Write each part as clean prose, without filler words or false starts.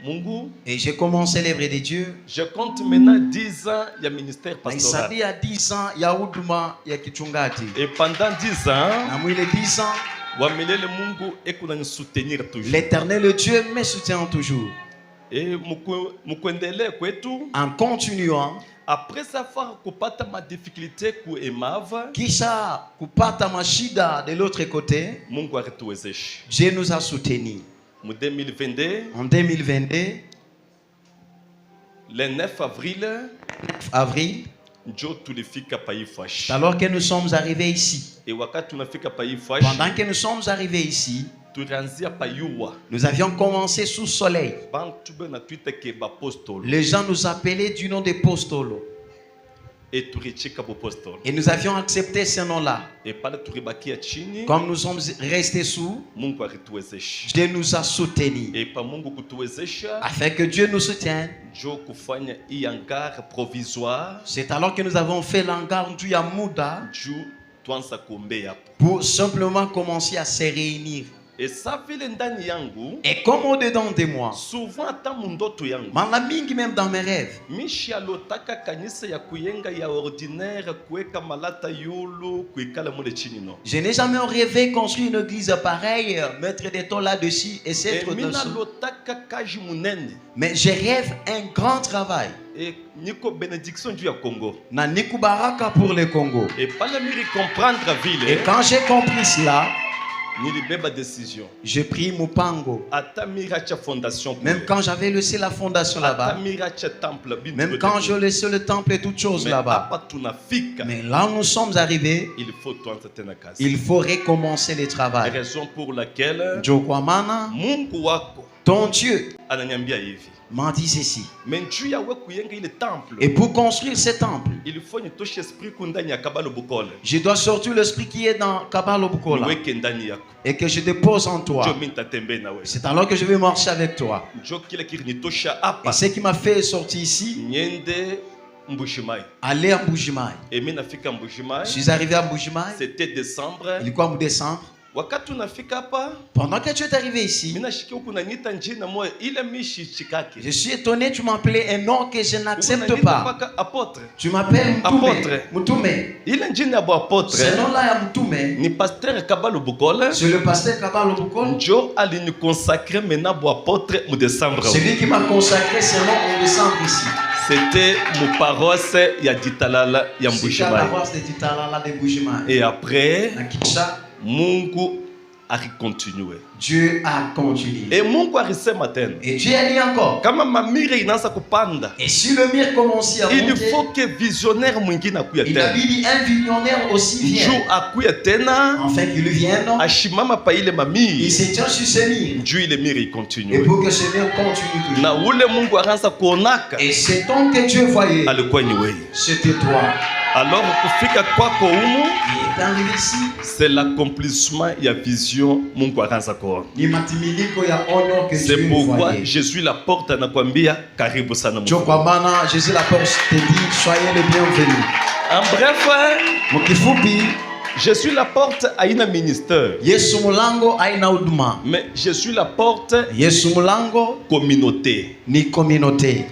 Mungu. Et j'ai commencé l'œuvre de Dieu. Je compte maintenant 10 ans, il y a ministère pastoral. Il y a 10 ans, il y a huduma ya kichungaji. Et pendant 10 ans, Na mwile 10 ans, wamelele Mungu eko na soutenir toujours. l'Éternel Dieu me soutient toujours. Et mukwendele kwetu, en continuant, après avoir kupata ma difficulté ku emava, kisha kupata mashida de l'autre côté, Mungu arituwezesha. Dieu nous a soutenus. En 2022, En 2022, le 9 avril, njo tulifika pa Ifash. alors que nous sommes arrivés ici. Et wakati tunafika pa Ifash, Pendant que nous sommes arrivés ici, tulianzia pa Yuwa. nous avions commencé sous soleil. Bantu bana tuite ke bapostolo. Les gens nous appelaient du nom de Postolo. Et turichika bopostolo. Et nous avions accepté ce nom-là. Et pale turibakia chini, Comme nous sommes restés sous, Mungu arituwezesha. Dieu nous a soutenus. Et pa Mungu kutuwezesha, Afin que Dieu nous soutienne, njo kufanya hii hangar provisoire, c'est alors que nous avons fait l'hangar du Yamuda juu tuanza kuombea hapo. pour simplement commencer à se réunir. Et sa vile ndani yangu, Et comme au-dedans de moi, souvent hata mundoto yangu, Malamingi même dans mes rêves, mishi alotaka kanisa ya kuyenga ya ordinaire kuweka malata yulu kuikala mule chini no. je n'ai jamais rêvé construire une église pareille, mettre des tôles là-dessus et Et s'être mina dessous. lotaka kaji munene. Mais je rêve un grand travail. Et niko bénédiction du ya Congo. Na Nikubaraka pour le Congo. Et pas la miri comprendre ville. Et quand j'ai compris cela, nilibeba décision. j'ai pris Mupango. Ata miracha fondation. Même quand j'avais laissé la fondation ata là-bas, miracha temple. même quand je laissais le temple et toutes choses là-bas. Mais là où nous sommes arrivés, il faut tuanza tena kazi. il faut recommencer le travail. Raison pour laquelle Jokwamana, Mungu wako ton Dieu ananiambia hivi. m'a dit ceci. Mais tu ya we kuyenga ile temple. Et pour construire ce temple, Il faut nitoshe esprit kundani ya kabalo bukole. je dois sortir l'esprit qui est dans Kabalo Bukola Niweke ndani yako. et que je dépose en toi. Jo minta tembe na we. C'est alors que je vais marcher avec toi. Jo kile kirinitosha Et hapa. ce qui m'a fait sortir ici, Nyende Mbushimai. aller à Mbujimai. Et mimi nafika Mbushimai. Je suis arrivé à Mbujimai, C'était décembre. il est quoi en décembre. Wakati unafika hapa, Pendant que tu es arrivé ici, mimi nashikia huku nanyita njina moja ile mishi chikake. je suis étonné, tu m'appelais un nom que je n'accepte Unaniita pas. mpaka apôtre. Tu m'appelles Apôtre. Mutume. Ile njina ya apôtre. Ce nom-là ya Mutume, Ni pasteur Kabalo Bukole. c'est le pasteur Kabalo Bukola. Njo aliniconsacrer maintenant pour apôtre en décembre. C'est lui qui m'a consacré ce nom en décembre ici. C'était mon paroisse ya Ditalala ya C'était la Mbushimai. paroisse de Titalala de Mbujimai. Et après, Na kisha, Mungu a continué. Dieu a continué. Et Mungu alisema tena, Et Dieu a dit encore. kama mamire inaanza kupanda, Et si le mire commence à il monter, faut que visionnaire mwingine akuya il a tena. dit un millionnaire aussi Njoo vient. akuya tena, Enfin qu'il vienne, ashimama pa ile il mamire, se tient sur ce mire. njoo ile mire Et ikontinue. pour que ce mire continue toujours. Na ule Mungu akaanza kuonaka, Et c'est tant que Dieu voyait, alikuwa ni wewe. c'était toi. Alors kufika kwako humu, Il est arrivé ici. c'est l'accomplissement ya vision Mungu akaanza kuona. Ni matimiliko ya ono que C'est Dieu pourquoi voyait. je suis la porte anakwambia karibu sana Mungu. Jokwamana, Jésus la porte te dit, soyez les bienvenus. En bref, Mukifupi, je suis la porte à une ministère, Yesu mulango aina huduma. mais je suis la porte Yesu mulango communauté. ni communauté.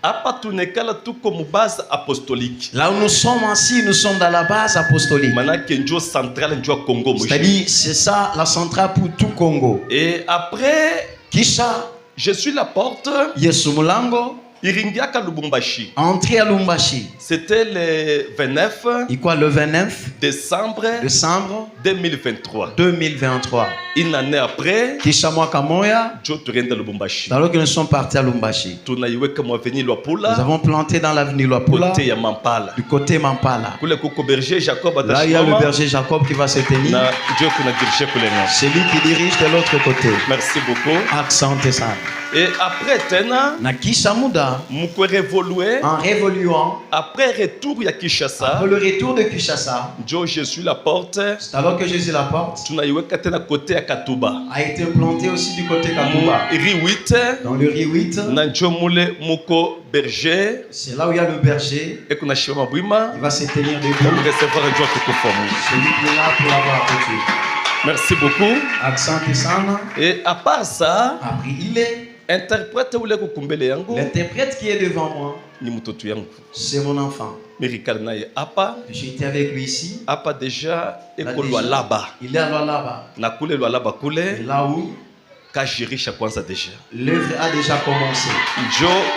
Hapa tunekala tuko mu base apostolique. Là où nous sommes assis, nous sommes dans la base apostolique. Manake njo centrale njo Congo mwisho. C'est-à-dire, c'est ça la centrale pour tout Congo. Et après, Kisha, je suis la porte Yesu mulango, iringiaka Lubumbashi. entrée à Lumbashi. C'était le 29 Et quoi, le 29 décembre décembre 2023. 2023. Une année après, Kisha mwaka moya, njo tulienda Lubumbashi. alors que nous sommes partis à Lumbashi. Tunaiweka mwavenir Nous Luapula avons planté dans l'avenue Luapula, côté ya Mampala. du côté Mampala. Kule kuko berger Jacob Là, il y a le atashimama berger Jacob qui va se tenir. na Dieu kuna dirige kule nyasi. C'est lui qui dirige de l'autre côté. Merci beaucoup. Accent ça. Et après tena Na kisha muda, mko révoluer en révoluant, après retour ya Kinshasa, après le retour de Kinshasa, Dieu je suis la porte. c'est alors que Jésus la porte Tunaiweka tena côté ya Katuba. a été planté aussi du côté Kakuba. Ri 8 Dans le riz 8, na njo mule muko berger c'est là où il y a le berger. et kuna shima bwima Il va se tenir pour debout. recevoir Dieu tukufomu. Celui qui est là pour l'avoir reçu. Merci beaucoup. Accent sana. Et à part ça, Après, il est. L'interprète qui est devant moi, c'est mon enfant. J'étais avec lui ici. Déjà, il est à Lualaba. Et là où l'œuvre a déjà commencé.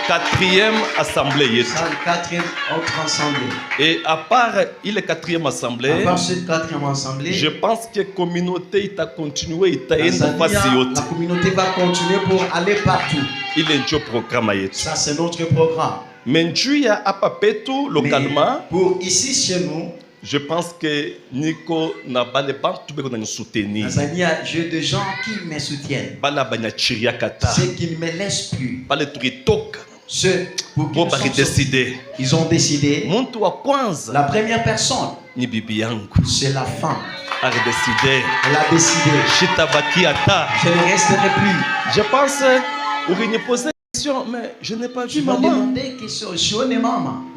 Quatrième assemblée. Autre assemblée. Et à part cette quatrième assemblée, je pense que la communauté a continué. La communauté va continuer pour aller partout. Il est un programme. Ça, c'est notre programme. Mais Dieu a pas tout localement. Pour ici chez nous, je pense que Nico n'a pas les banques tout nous soutenir. J'ai des gens qui me soutiennent. Ceux qui ne me laissent plus. Ceux pour qui ils ont décidé. La première personne, c'est la femme. Elle a décidé. Je ne resterai plus. Je pense que poser mais je n'ai pas vu maman.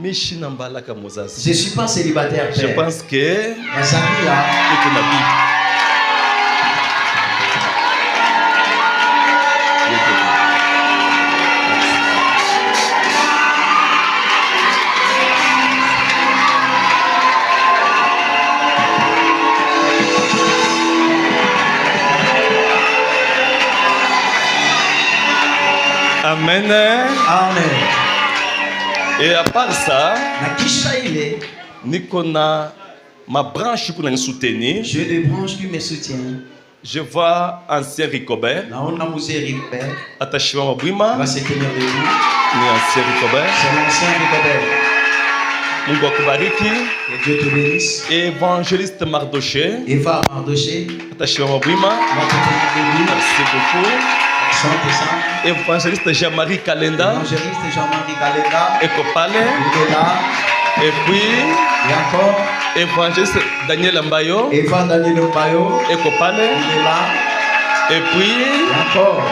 Je ne suis pas célibataire. Je pense que Amen. Amen. Et à part ça, Nikona, ma branche qui nous soutient. J'ai des branches qui me soutiennent. Je vois ancien Ricobert. Attaché à ma brima. Va se tenir debout. Ancien Ricobert. C'est l'ancien Ricobert. Mungu akubariki. Que Dieu te bénisse. Évangéliste Mardoché. Eva Mardoché. Attaché à ma brima. Merci beaucoup. Évangéliste Jean-Marie Kalenda. Évangéliste Jean-Marie Kalenda. Ekopale. Il est là. Et puis. Et encore. Évangéliste Daniel Mbayo. Eva Daniel Mbayo. Ekopale. Il est là. Et puis. Et encore.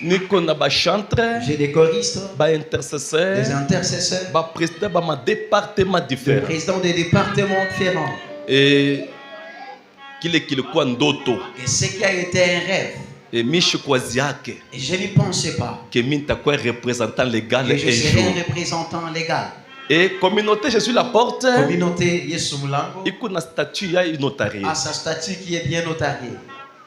Nico Naba chantre. J'ai des choristes. Intercesseurs. Des intercesseurs. Président de départements différents. Le président des départements différents. Et qu'il est quoi d'autre. Et ce qui a été un rêve. Et je n'y pensais pas. Que représentant légal et je serai un représentant légal. Et communauté, je suis la porte. Communauté, Yesu Mulango. Il y a un statut, il y a une notarié. À sa statut qui est bien notarié.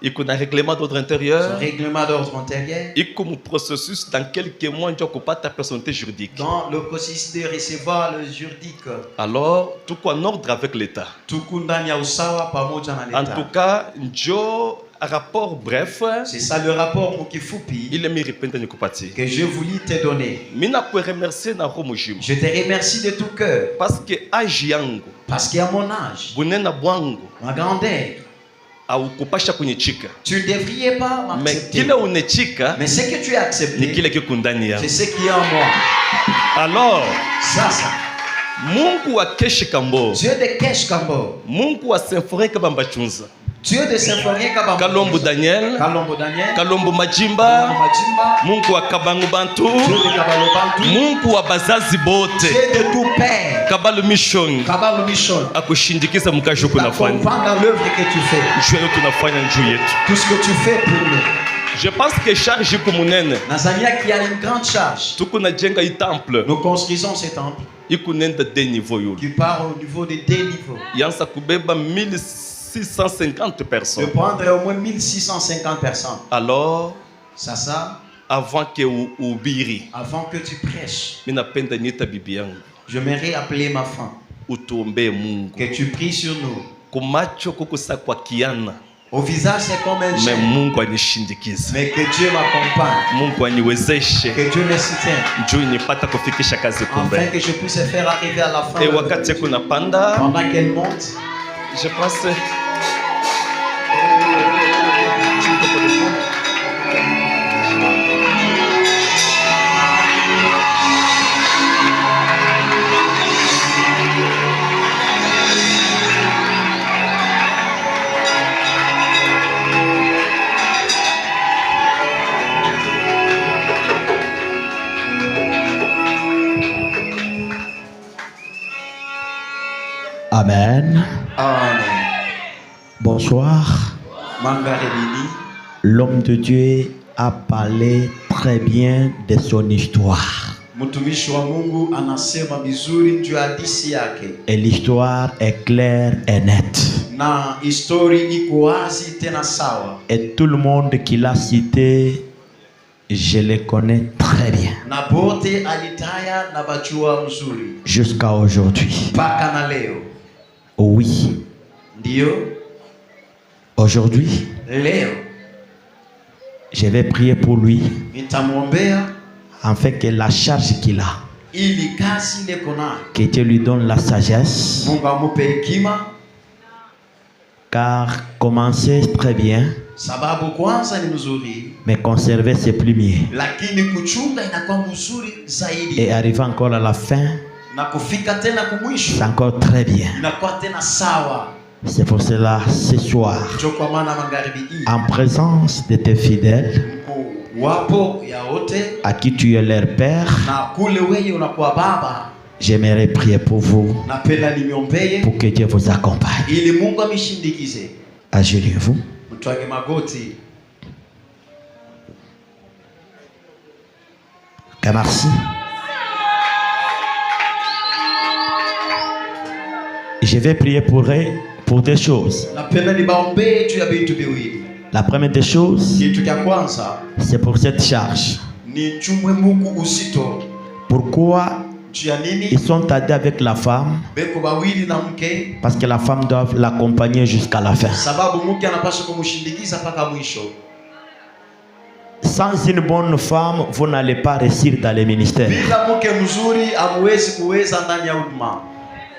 Il y a un règlement d'ordre intérieur. Son règlement d'ordre intérieur. Il y a un processus dans quelques mois, tu n'as pas ta personnalité juridique. Dans le processus de recevoir le juridique. Alors, tout en ordre avec l'État. En tout cas, Joe. Rapport bref. C'est ça le rapport Mukifoupi. Il est mis répété que je voulais te donner. Je te remercie de tout cœur. Parce que parce qu'à mon âge, ma grandeur, tu ne devrais pas m'accepter. Mais ce que tu as accepté, c'est ce qui est en moi. Alors, ça. Mungu wa Kesh Kambo. Dieu de Kesh Kambo. Mungu wa Symphonie Kabambachunza. Dieu de Symphonie Kabamba. Kalombo Daniel. Kalombo Majimba. Mungu wa Kabangu Bantu. Dieu de Kabalo Bantu. Mungu wa Bazazi Bote. Dieu de tout père. Kabalo Mission. Akushindikiza mukasho kunafanya. Dans l'œuvre que tu fais. Jwe tunafanya njuu yetu. Tout ce que tu fais pour nous. Je pense que charge kumunene. Nazania qui a une grande charge. Tukuna jenga i temple. Nous construisons ce temple. Ikunenda de niveau yo. Qui part au niveau de 2 niveaux. Yansa kubeba 1650 personnes. De prendre au moins 1650 personnes. Alors, ça. Avant que ubiri. Avant que tu prêches. Minapenda nyeta bibi yangu. Je m'aimerais appeler ma femme. Utuombe Mungu. Que tu pries sur nous. Kumacho kukusa kwa kiana. Au visage c'est comme un chien. Mais que Dieu m'accompagne. Que Dieu me soutienne. Afin que je puisse faire arriver à la fin. Pendant qu'elle monte. Je pense. Amen. Amen. Bonsoir. L'homme de Dieu a parlé très très bien de son histoire. Et l'histoire est claire et nette. Et tout le monde qui l'a cité, je le connais très bien. Jusqu'à aujourd'hui. Oui. Aujourd'hui, je vais prier pour lui, afin que la charge qu'il a, que Dieu lui donne la sagesse, car commencer très bien, mais conserver ses plumiers, et arriver encore à la fin, c'est encore très bien. C'est pour cela, ce soir, en présence de tes fidèles, à qui tu es leur père, j'aimerais prier pour vous, pour que Dieu vous accompagne. Agenouillez-vous. Merci. Je vais prier pour deux choses. La première des choses, c'est pour cette charge. Pourquoi ils sont allés avec la femme? Parce que la femme doit l'accompagner jusqu'à la fin. Sans une bonne femme, vous n'allez pas réussir dans les ministères.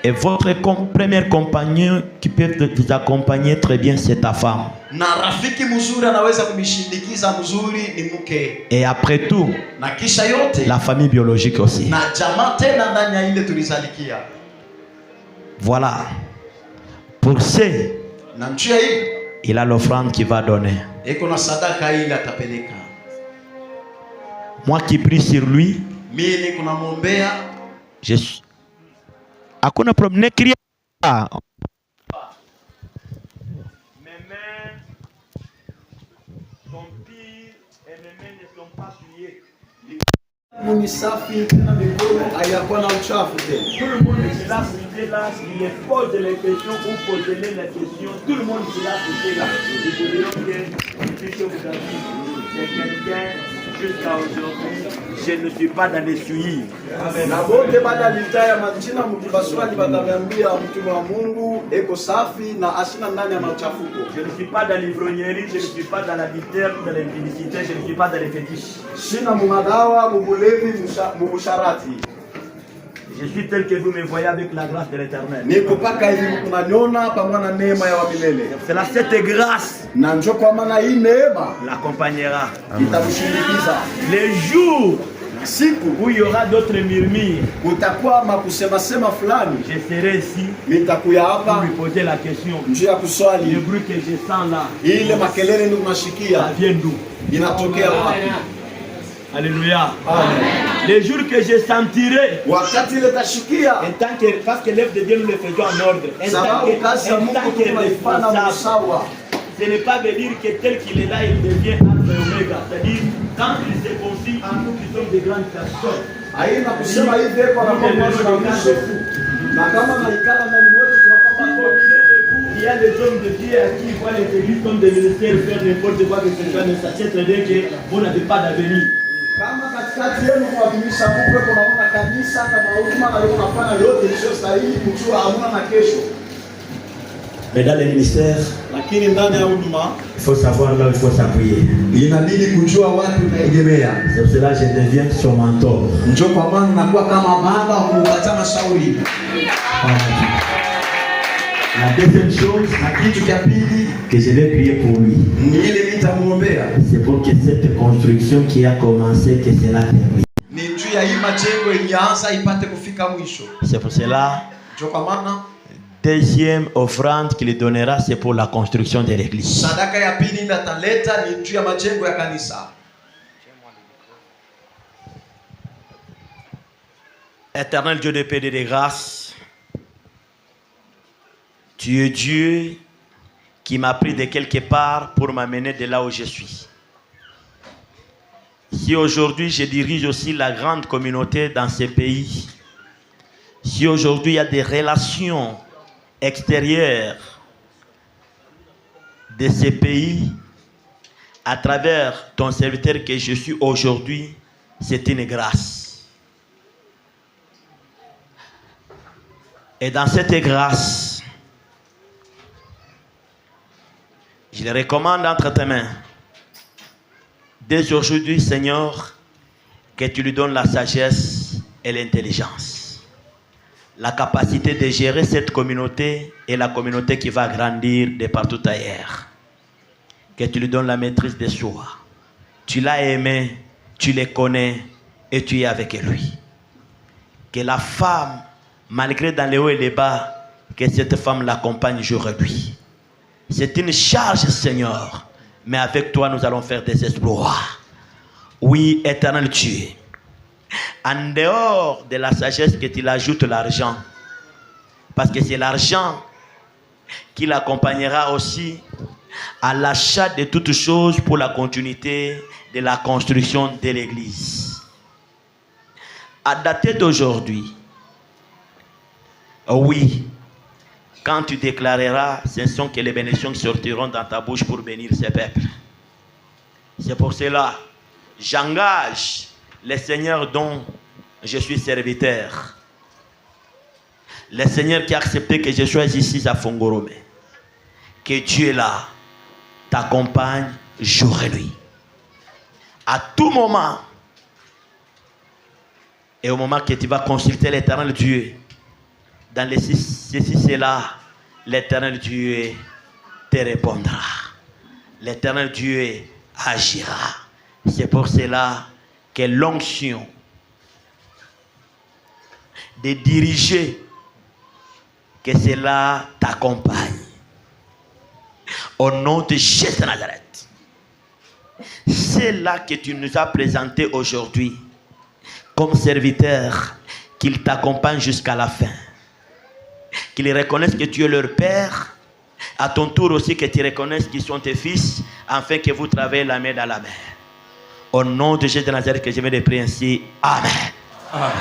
Et votre premier compagnon qui peut vous accompagner très bien, c'est ta femme. Et après tout, la famille biologique aussi. Voilà. Pour ce, il a l'offrande qu'il va donner. Moi qui prie sur lui, je suis... Hakuna problem, ne crie pas. Mes mains sont pires et mes mains ne sont pas souillées. Tout le monde qui l'a cité là, il pose les questions ou poser les questions. Tout le monde qui l'a cité là, il faut dire que vous avez c'est quelqu'un. Jusqu'à aujourd'hui, je ne suis pas dans les souilles. Je ne suis pas dans l'ivrognerie, je ne suis pas dans la vitesse, dans l'impudicité, je ne suis pas dans les fétiches. Je suis tel que vous me voyez avec la grâce de l'Éternel. C'est là cette grâce l'accompagnera. Les jours où il y aura d'autres murmures, je serai ici pour lui poser la question. Le bruit que je sens là, ça vient d'où? Alléluia. Amen. Les jours que je sentirai, parce que l'œuvre de Dieu nous le faisons en ordre, en tant que responsable, ce n'est pas de dire que tel qu'il est là, il devient Alpha et Oméga. C'est-à-dire, quand il se confie en nous qui sommes des grandes personnes, il y a des hommes de Dieu à qui voient les églises comme des ministères faire n'importe quoi que ce soit, mais sachez très bien que vous n'avez pas d'avenir. Mais dans les ministères, il faut savoir là où il faut s'appuyer. C'est pour cela que je deviens son mentor. La deuxième chose que je vais prier pour lui, c'est pour que cette construction qui a commencé, que cela termine. C'est pour cela, deuxième offrande qu'il donnera, c'est pour la construction de l'église. Éternel Dieu de paix et de grâce, tu es Dieu qui m'a pris de quelque part pour m'amener de là où je suis. Si aujourd'hui je dirige aussi la grande communauté dans ces pays, si aujourd'hui il y a des relations extérieures de ces pays, à travers ton serviteur que je suis aujourd'hui, c'est une grâce. Et dans cette grâce, je le recommande entre tes mains. Dès aujourd'hui, Seigneur, que tu lui donnes la sagesse et l'intelligence. La capacité de gérer cette communauté et la communauté qui va grandir de partout ailleurs. Que tu lui donnes la maîtrise de soi. Tu l'as aimé, tu le connais et tu es avec lui. Que la femme, malgré dans les hauts et les bas, que cette femme l'accompagne jour et nuit. C'est une charge, Seigneur. Mais avec toi, nous allons faire des exploits. Oui, éternel Dieu. En dehors de la sagesse que tu ajoutes l'argent. Parce que c'est l'argent qui l'accompagnera aussi à l'achat de toutes choses pour la continuité de la construction de l'église. À dater d'aujourd'hui, oui, quand tu déclareras, ce sont que les bénédictions qui sortiront dans ta bouche pour bénir ces peuples. C'est pour cela, j'engage le Seigneur dont je suis serviteur. Le Seigneur qui a accepté que je sois ici à Fongorome. Que Dieu est là, t'accompagne jour et nuit. À tout moment, et au moment que tu vas consulter l'Éternel Dieu, dans les ceci, cela, l'Éternel Dieu te répondra. L'Éternel Dieu agira. C'est pour cela que l'onction de diriger, que cela t'accompagne. Au nom de Jésus de Nazareth. C'est là que tu nous as présenté aujourd'hui comme serviteur, qu'il t'accompagne jusqu'à la fin. Qu'ils reconnaissent que tu es leur père. À ton tour aussi que tu reconnaisses qu'ils sont tes fils, afin que vous travaillez la main dans la main. Au nom de Jésus de Nazareth que je vais te prier ainsi. Amen. Amen.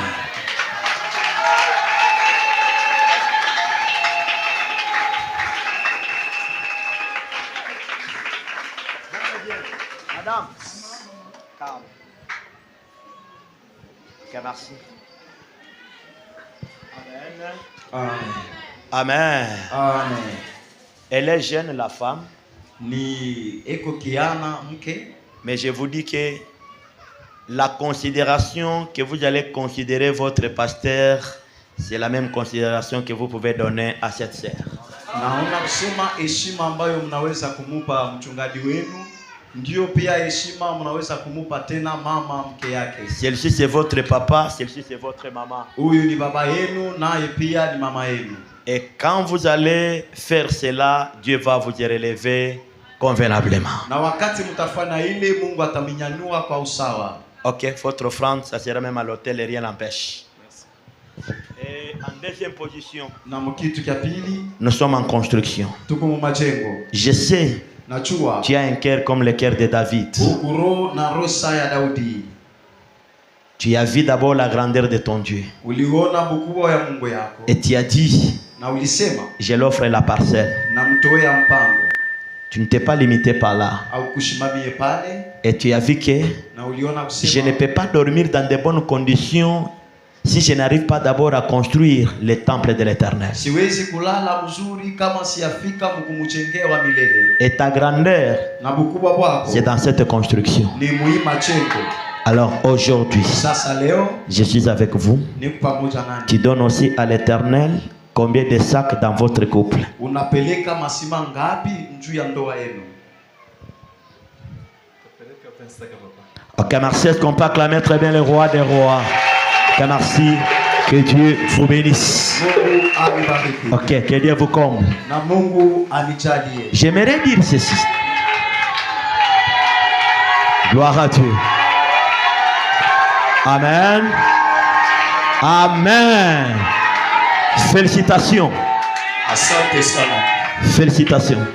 Madame. Calme. Ok, merci. Amen. Amen. Amen. Amen. Elle est jeune, la femme. Ni ekokiana mke. Mais je vous dis que la considération que vous allez considérer votre pasteur, c'est la même considération que vous pouvez donner à cette sœur. Naona kusema heshima ambayo mnaweza kumupa mchungaji wenu, ndio pia heshima mnaweza kumupa tena mama mke yake. Celle-ci c'est votre papa, celle-ci c'est votre maman. Huyu ni baba yenu, naye pia ni mama yenu. Et quand vous allez faire cela, Dieu va vous relever convenablement. Na wakati mtafanya ile, Mungu ataminyanyua kwa usawa. Ok, votre offrande, ça sera même à l'hôtel et rien n'empêche. Et en deuxième position, nous sommes en construction. Je sais, tu as un cœur comme le cœur de David. Tu as vu d'abord la grandeur de ton Dieu. Et tu as dit, je l'offre la parcelle. Tu ne t'es pas limité par là. Et tu as vu que je ne peux pas dormir dans de bonnes conditions si je n'arrive pas d'abord à construire le temple de l'Éternel. Et ta grandeur, c'est dans cette construction. Alors aujourd'hui, je suis avec vous. Tu donnes aussi à l'Éternel combien de sacs dans votre couple. Ok, merci. Est-ce qu'on peut acclamer très bien le roi des rois? Ok, merci. Que Dieu vous bénisse. Ok, que Dieu vous comble. J'aimerais dire ceci. Gloire à Dieu. Amen. Amen. Félicitations. Félicitations.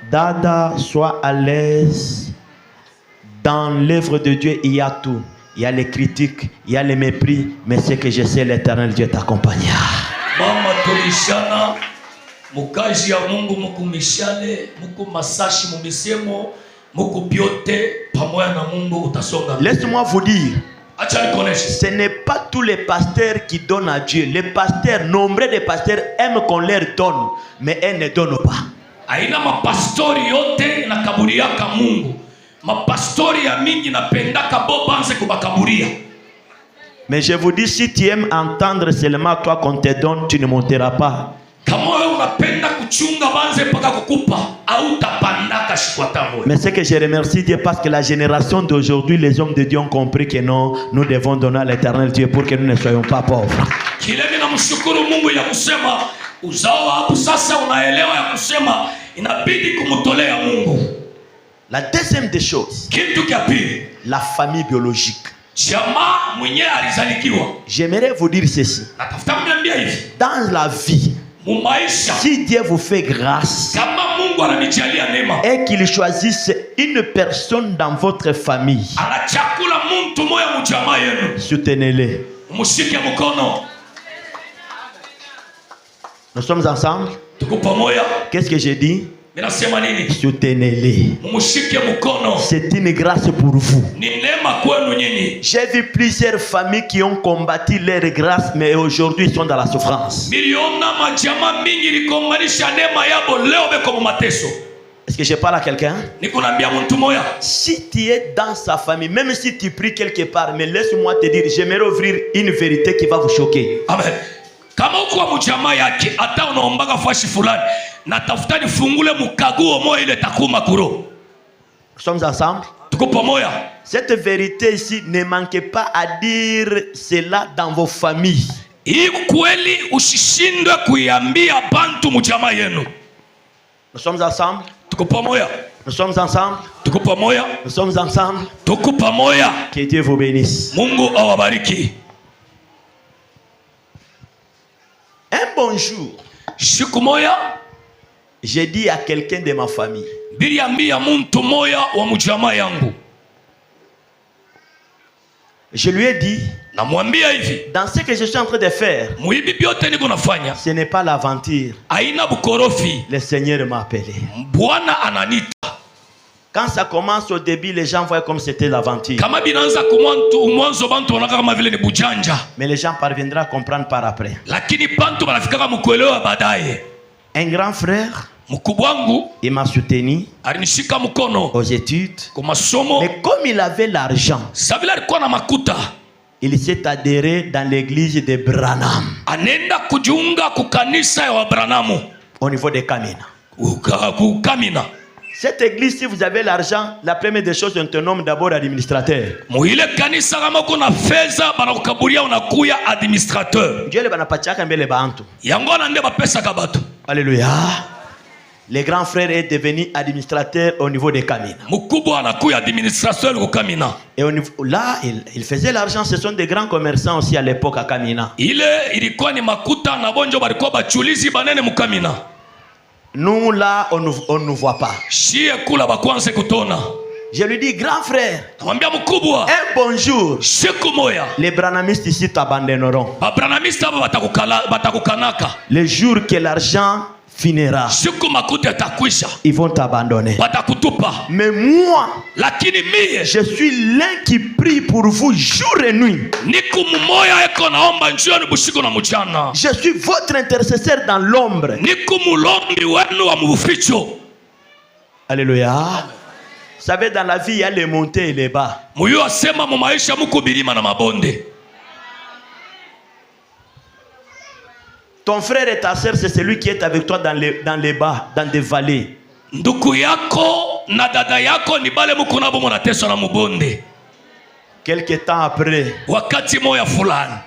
Dada, sois à l'aise Dans l'œuvre de Dieu, il y a tout. Il y a les critiques, il y a les mépris, mais ce que je sais, l'Éternel Dieu t'accompagne. Mama tulishana mukaji ya Mungu mukumishale muku masashi mumisemo muku biote pamoja na Mungu utasonga. Laisse-moi vous dire, ce n'est pas tous les pasteurs qui donnent à Dieu. Les pasteurs, nombreux de pasteurs aiment qu'on leur donne, mais elles ne donnent pas. Aina mapastori yote na kaburiaka Mungu. Mapastori ya mingi napendaka bobanze kubakaburia. Mais je vous dis, si tu aimes entendre seulement toi qu'on te donne, tu ne monteras pas. Mais c'est que je remercie Dieu parce que la génération d'aujourd'hui, les hommes de Dieu ont compris que non, nous devons donner à l'Éternel Dieu pour que nous ne soyons pas pauvres. La deuxième des choses, la famille biologique. J'aimerais vous dire ceci. Dans la vie, si Dieu vous fait grâce et qu'il choisisse une personne dans votre famille, soutenez-les. Nous sommes ensemble. Qu'est-ce que j'ai dit? Soutenez-les. C'est une grâce pour vous. J'ai vu plusieurs familles qui ont combattu leur grâce, mais aujourd'hui ils sont dans la souffrance. Est-ce que je parle à quelqu'un? Si tu es dans sa famille, même si tu pries quelque part, mais laisse-moi te dire, j'aimerais ouvrir une vérité qui va vous choquer. Amen. Kama uko mjamaa yake hata unaombaga fashi fulani na tafuta nifungule mkaguo moyo ile takuma kuro. Nous sommes ensemble. Tuko pamoja. Cette vérité ici, ne manquez pas à dire cela dans vos familles. Hii kweli usishindwe kuiambia bantu mjamaa yenu. Nous sommes ensemble. Tuko pamoja. Nous sommes ensemble. Tuko pamoja. Nous sommes ensemble. Tuko pamoja. Que Dieu vous bénisse. Mungu awabariki. Un bon jour, j'ai dit à quelqu'un de ma famille, je lui ai dit, dans ce que je suis en train de faire, ce n'est pas l'aventure. Le Seigneur m'a appelé. Quand ça commence au début, les gens voient comme c'était l'aventure. Mais les gens parviendront à comprendre par après. Un grand frère, il m'a soutenu aux études. Mais comme il avait l'argent, il s'est adhéré dans l'église de Branham, au niveau de Kamina. Cette église, si vous avez l'argent, la première des choses, on te nomme d'abord administrateur. Alléluia. Le grand frère est devenu administrateur au niveau de Kamina. Et au niveau, là, il faisait l'argent. Ce sont des grands commerçants aussi à l'époque à Kamina. Nous là, on ne nous voit pas. Je lui dis, grand frère, un bonjour. Les branhamistes ici t'abandonneront. Le jour que l'argent finira, ils vont t'abandonner. Mais moi, je suis l'un qui prie pour vous jour et nuit. Je suis votre intercesseur dans l'ombre. Alléluia. Vous savez, dans la vie, il y a les montées et les bas. Ton frère et ta sœur, c'est celui qui est avec toi dans les bas, dans des vallées. Quelque temps après,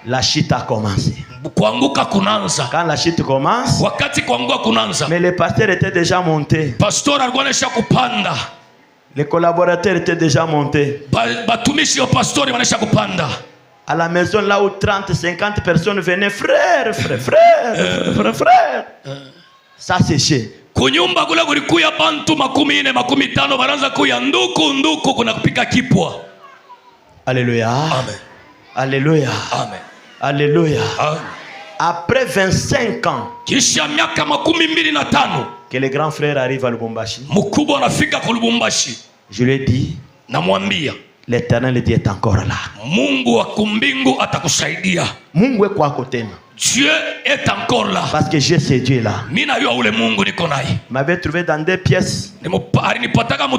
la chute a commencé. Quand la chute commence, mais les pasteurs étaient déjà montés. Les collaborateurs étaient déjà montés. À la maison, là où 30, 50 personnes venaient, frère. Ça séchait. kunyumba kule kulikuya bantu 40-50 baranza kuya nduku kuna kupika kipwa. Alléluia. Amen. Alléluia. Amen. Alléluia. Amen. Après 25 ans kisha miaka 25 que le grand frère arrive à Lubumbashi, mkubwa anafika ku Lubumbashi, je lui ai dit, namwambia l'Éternel Dieu est encore là. Mungu wa kumbingu atakusaidia. Mungu est kwa côté. Dieu est encore là. Parce que j'ai ce Dieu là. Mina yo ule Mungu niko naye. M'avait trouvé dans 2 pièces. Alinipataka mu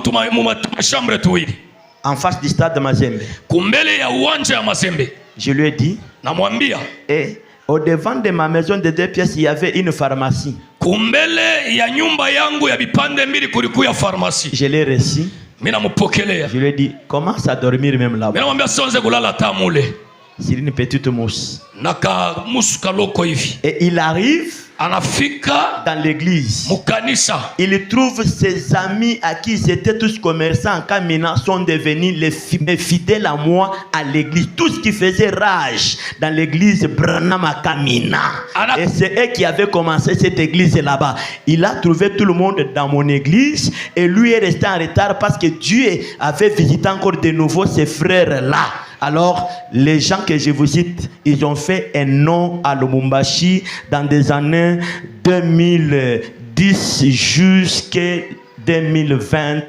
chambre tuwili. En face du stade de Mazembe. Kumbele ya uwanja ya Mazembe. Je lui ai dit, namwambia, et au devant de ma maison de 2 pièces, il y avait une pharmacie. Kumbele ya nyumba yangu ya bipande mbili kulikuya pharmacie. Je l'ai reçu. Mina mupokelea. Je lui ai dit, commence à dormir même là-bas. Mina mwambia sonze kulala tamule. C'est une petite mousse. Naka musuka loko hivi. Et il arrive anafika dans l'église. Mukanisa. Il trouve ses amis à qui ils étaient tous commerçants en Kamina sont devenus mes fidèles à moi à l'église. Tout ce qui faisait rage dans l'église Branham à Kamina. Et c'est eux qui avaient commencé cette église là-bas. Il a trouvé tout le monde dans mon église et lui est resté en retard parce que Dieu avait visité encore de nouveau ses frères là. Alors, les gens que je vous cite, ils ont fait un nom à Lubumbashi dans des années 2010 jusqu'à 2020.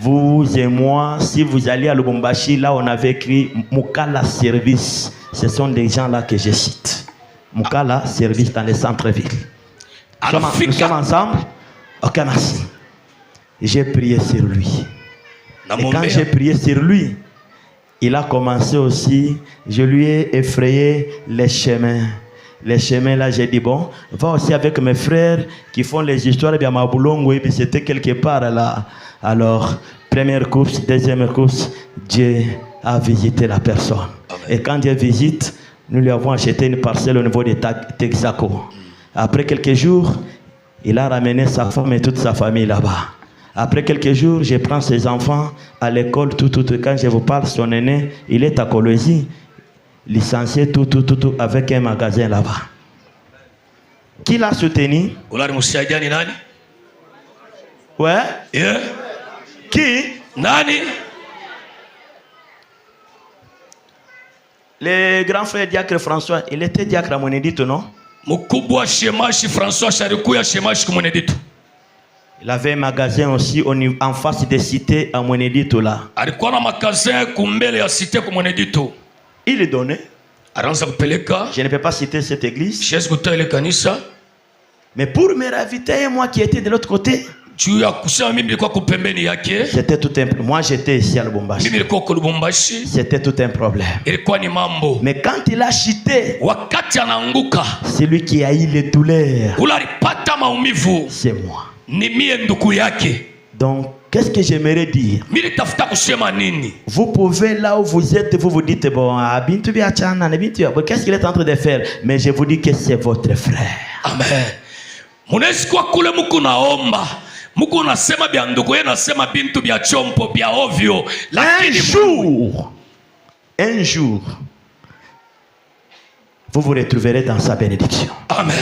Vous et moi, si vous allez à Lubumbashi, là on avait écrit Mukala Service. Ce sont des gens là que je cite. Mukala Service dans les centres-villes. Nous sommes ensemble. Ok, merci. J'ai prié sur lui. Et quand j'ai prié sur lui, il a commencé aussi, je lui ai effrayé les chemins. Les chemins là, j'ai dit, bon, va aussi avec mes frères qui font les histoires de Mabulongo, et puis c'était quelque part là. Alors, première course, deuxième course, Dieu a visité la personne. Amen. Et quand Dieu visite, nous lui avons acheté une parcelle au niveau de Texaco. Après quelques jours, il a ramené sa femme et toute sa famille là-bas. Après quelques jours, je prends ses enfants à l'école, tout. Quand je vous parle, son aîné, il est à Colosie, licencié, tout, avec un magasin là-bas. Qui l'a soutenu? Ouais. Yeah. Qui? Nani? Le grand frère diacre François, il était diacre à Monedito, non? Mukubwa Shemashi François Charikuya Shemashi Monedito. Il avait un magasin aussi en face des cités à Monedito là. Il est donné. Je ne peux pas citer cette église. Mais pour me ravitailler, moi qui étais de l'autre côté, c'était tout un problème. Moi j'étais ici à Lubumbashi. C'était tout un problème. Mais quand il a chuté, c'est lui qui a eu les douleurs. C'est moi. Donc, qu'est-ce que j'aimerais dire? Vous pouvez, là où vous êtes, vous vous dites, bon, qu'est-ce qu'il est en train de faire? Mais je vous dis que c'est votre frère. Amen. Un jour, vous vous retrouverez dans sa bénédiction. Amen.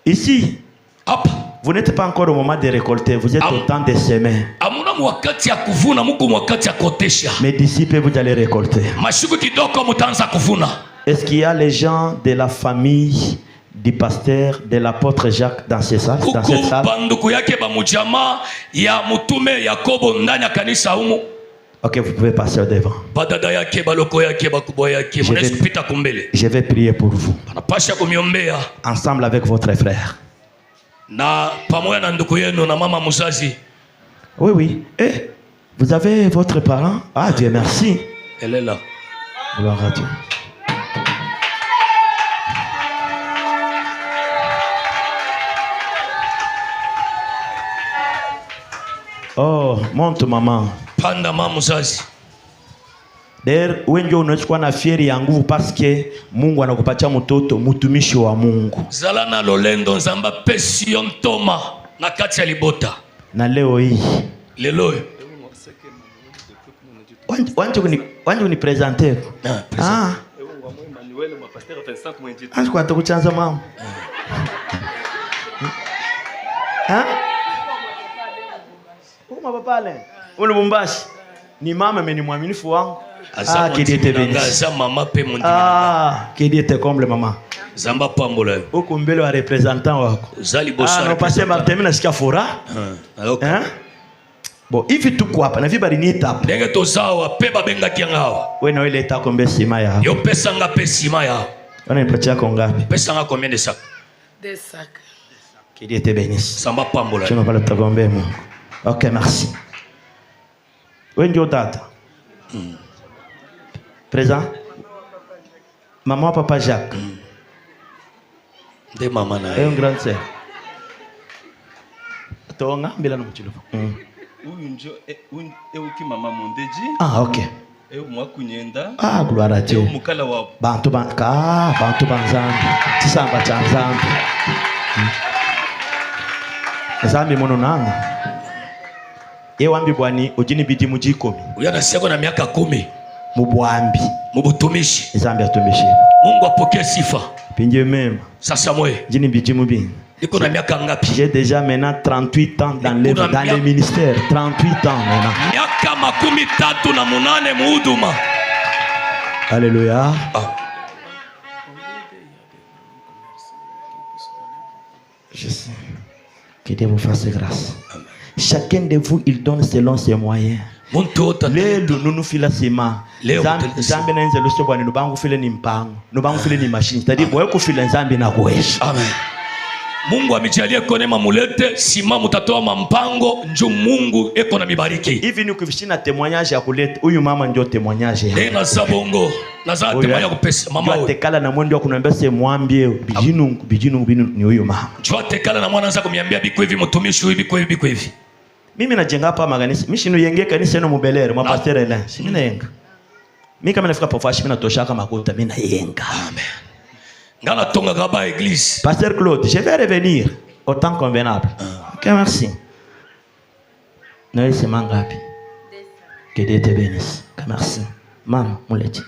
Ici, vous n'êtes pas encore au moment de récolter, vous êtes au temps de semer. Mais d'ici peu, vous allez récolter. Est-ce qu'il y a les gens de la famille du pasteur, de l'apôtre Jacques dans cette salle? Ok, vous pouvez passer au devant. Je vais prier pour vous. Ensemble avec votre frère. Oui. Eh, vous avez votre parent? Ah, Dieu merci. Elle est là. Gloire à Dieu. Oh, monte maman. Panda mama muzazi. D'ailleurs, wengi unachukua na fieri ya nguvu paske Mungu anakupatia mtoto mtumishi wa Mungu. Zala na lolendo nzamba pesi yontoma na kati ya libota. Na leo hii. Lelo. Wanju ni presenter. Ah. Anju kwa tukuchanza mama. Hein? Uma papale. Ule Lubumbashi. Ni mama mimi ni mwaminifu wangu. Ah, qui était béni. Maman pe mon ah, qui était comble maman. Zamba pambola. Uko mbele wa representant wako. Zali bossa. Ah, no passer Martin na sikia fora. Hein? Bon, hivi tuko hapa na vibali ni etape. Ndenge tozawa pe babenga kiangawa. Wewe na wewe leta kombe sima ya. Yo pesa nga pe sima ya. Unanipatia kwa ngapi? Pesa nga combien de sacs? 2 sacs. Qui était béni. Zamba pambola. Je ne vais pas te tomber moi. OK, merci. Wewe ndio tata. Présent. Maman, papa Jacques. De maman na. Et un grand sœur. Tonga mbela no mchilo. Uyu njo euki mama Mondeji. Ah, OK. Eu mwa kunyenda. Ah, gloire à Dieu. Eu mukala wa Bantu banzambi. Tisamba cha nzambi. Nzambi mono nanga. Ewambi bwani ujini bidi mujikomi. Uyana seko na miaka 10. Mubwambi. Mubutumishi. Nzambi atumishi. Mungu apokee sifa. Pinje mema. Sasa moye. Jini bidi mubi. Niko na miaka ngapi? J'ai déjà maintenant 38 ans dans les ministères. 38 ans maintenant. Miaka 38 muhuduma. Alléluia. Je sais. Que Dieu vous fasse grâce. Amen. Chacun de vous, il donne selon ses moyens. Lelo nunu fila sema. Nzambe na nzelo so bwana nubangu file ni mpango. Nubangu file ni machine. C'est-à-dire boye ko file nzambe na kuwesha. Amen. Mungu amejalia kone mamulete sima mutatoa mampango njo Mungu eko na mibariki. Hivi ni kuvishina témoignage ya kuleta. Huyu mama ndio témoignage. Tena sabongo. Nazaa témoignage kupesa mama wewe. Atekala na mwendo kunaambia se mwambie bijinu ni huyu mama. Njoo atekala na mwana anza kuniambia biko hivi mtumishi hivi biko hivi. Mimi najenga hapa makanisa. Mimi shinu yenge kanisa eno mubelere mwa pastor ela. Si mimi nayenga. Mimi kama nafika pafashi mimi natoshaka makuta mimi nayenga. Amen. Ngala tonga kaba église. Pasteur Claude, je vais revenir au temps convenable. OK, merci. Nawe sema ngapi? Que Dieu te bénisse. Merci. Mama, muleti.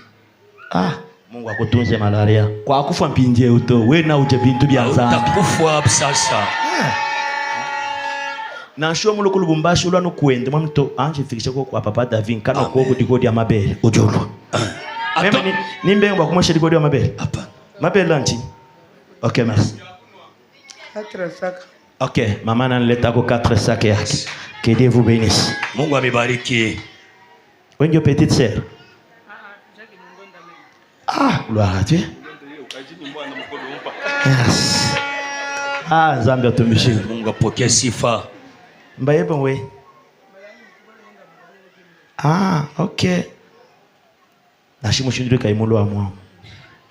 Ah, Mungu akutunze malaria. Kwa kufa mpinje uto, wewe na uje bintu bya zambi. Utakufa sasa. Na shwa muloko Lubumbashi ulwa no kwende mwamto anje fikisha kwa papa David kana ko kudikodi ya mabele ujolo. Mimi ni mbengo kumwesha dikodi ya mabele. Hapa. Mabele lanchi. OK, merci. 4 sacs. OK, maman analeta ko 4 sacs yake. Que Dieu vous bénisse. Mungu amebariki. Wewe ndio petite sœur. Ah, gloire à Dieu. Yes. Ah, Zambia tumishi. Mungu apokee sifa. Mbaye bonwe. Ah, OK. Nashimushindire kaimulo amwa.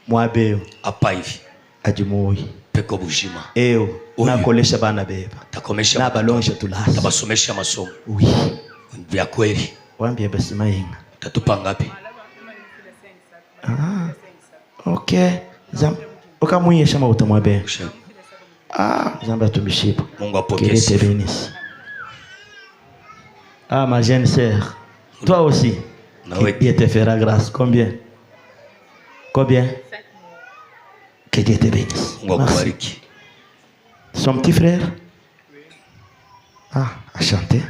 Mwabeo apa hivi. Ajimoi. Peko bushima. Eo, na kolesha bana beba. Takomesha na balonja tulasa. Tabasomesha masomo. Oui. Vya kweli. Waambie basi mainga. Tatupa ngapi? Ah. OK. Ukamuyesha mauta mwabe. Ah, Zambia tumishipa. Mungu apokee sifa. Ah, ma jeune sœur. Toi aussi. Dieu te fera grâce. Combien? Combien? Que Dieu te bénisse. Merci. Son petit frère? Ah, à chanter.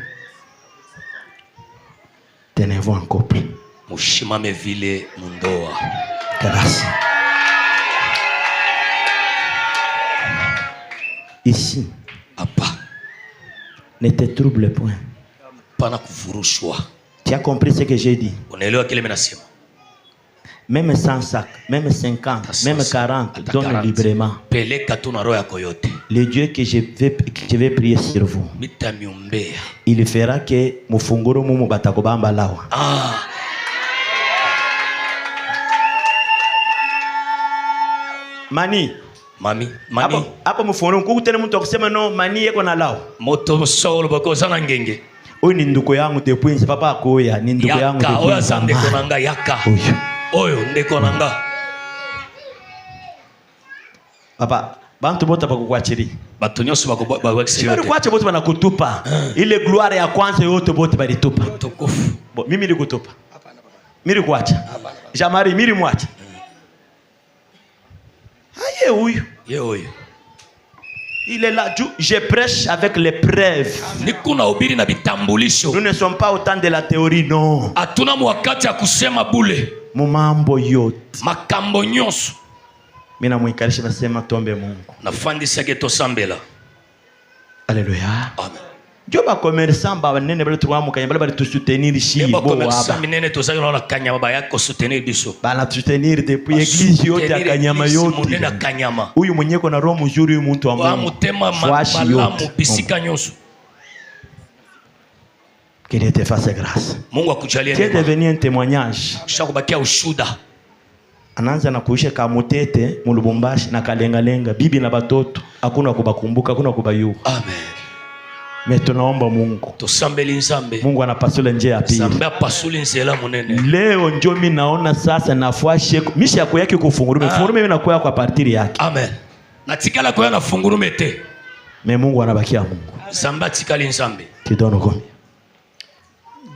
Tenez-vous en couple. Mushimame vile mundoa. Grâce. Ici. Apa. Ne te trouble point. Pana kufurushwa. Tu as compris ce que j'ai dit? Unaelewa kile mimi nasema? Même 100 sacs, même 50, même 40, donne librement. Peleka tu na roho yako yote. Le Dieu que je vais prier sur vous. Mitamiombea. Il fera que mufunguro mumu batakobamba lawa. Ah. Mani. Mami. Hapo mufunguro kukutene mtu akusema no mani yeko na lawa. Moto solo bako sana ngenge. Oyo ni nduko yangu depuis papa akoya ni nduko yangu depuis. Yaka oya sande konanga yaka. Oyo ndeko nanga. Papa, bantu bota bakukwachiri. Batu nyoso bakukwachiri. Sio kwache bote banakutupa. Ile gloire ya kwanza yote bote balitupa. Tukufu. Mimi nilikutupa. Hapana baba. Mimi nilikuacha. Jamari mimi mwacha. Aye huyu. Ye huyu. Il est là. Je prêche avec les preuves. Nous ne sommes pas au temps de la théorie, non. Mumambo yote. Makambo nyonso. Mina mwikalisha nasema tombe Mungu. Nafandisage tosambela. Alléluia. Amen. Joba commerçant ba nene bale tuwa mukanya bale tu soutenir ici bo aba. Commerçant minene tozayo na kanyama ba yako soutenir biso. Bana soutenir depuis église yote ya kanyama yote. Munene kanyama. Uyu mwenyeko na roho mzuri uyu muntu wa Mungu. Wa mutema malamu bisika nyonso. Que Dieu te fasse grâce. Mungu akujalie neema. Tu es devenu un témoignage. Shakubakia ushuda. Anaanza na kuisha kamutete mu Lubumbashi na kalenga bibi na batoto hakuna kubakumbuka hakuna kubayua. Amen. Mais tunaomba Mungu. Tusambeli nzambe. Mungu anapasula njia ya pili. Nzambe apasuli nzela munene. Leo njo mimi naona sasa nafuashe misha yako yake kufungurume. Fungurume mimi nakuwa kwa partiri yake. Amen. Natikala kwa na fungurume te. Mais Mungu anabakia Mungu. Nzambe atikali nzambe. Tu donnes combien?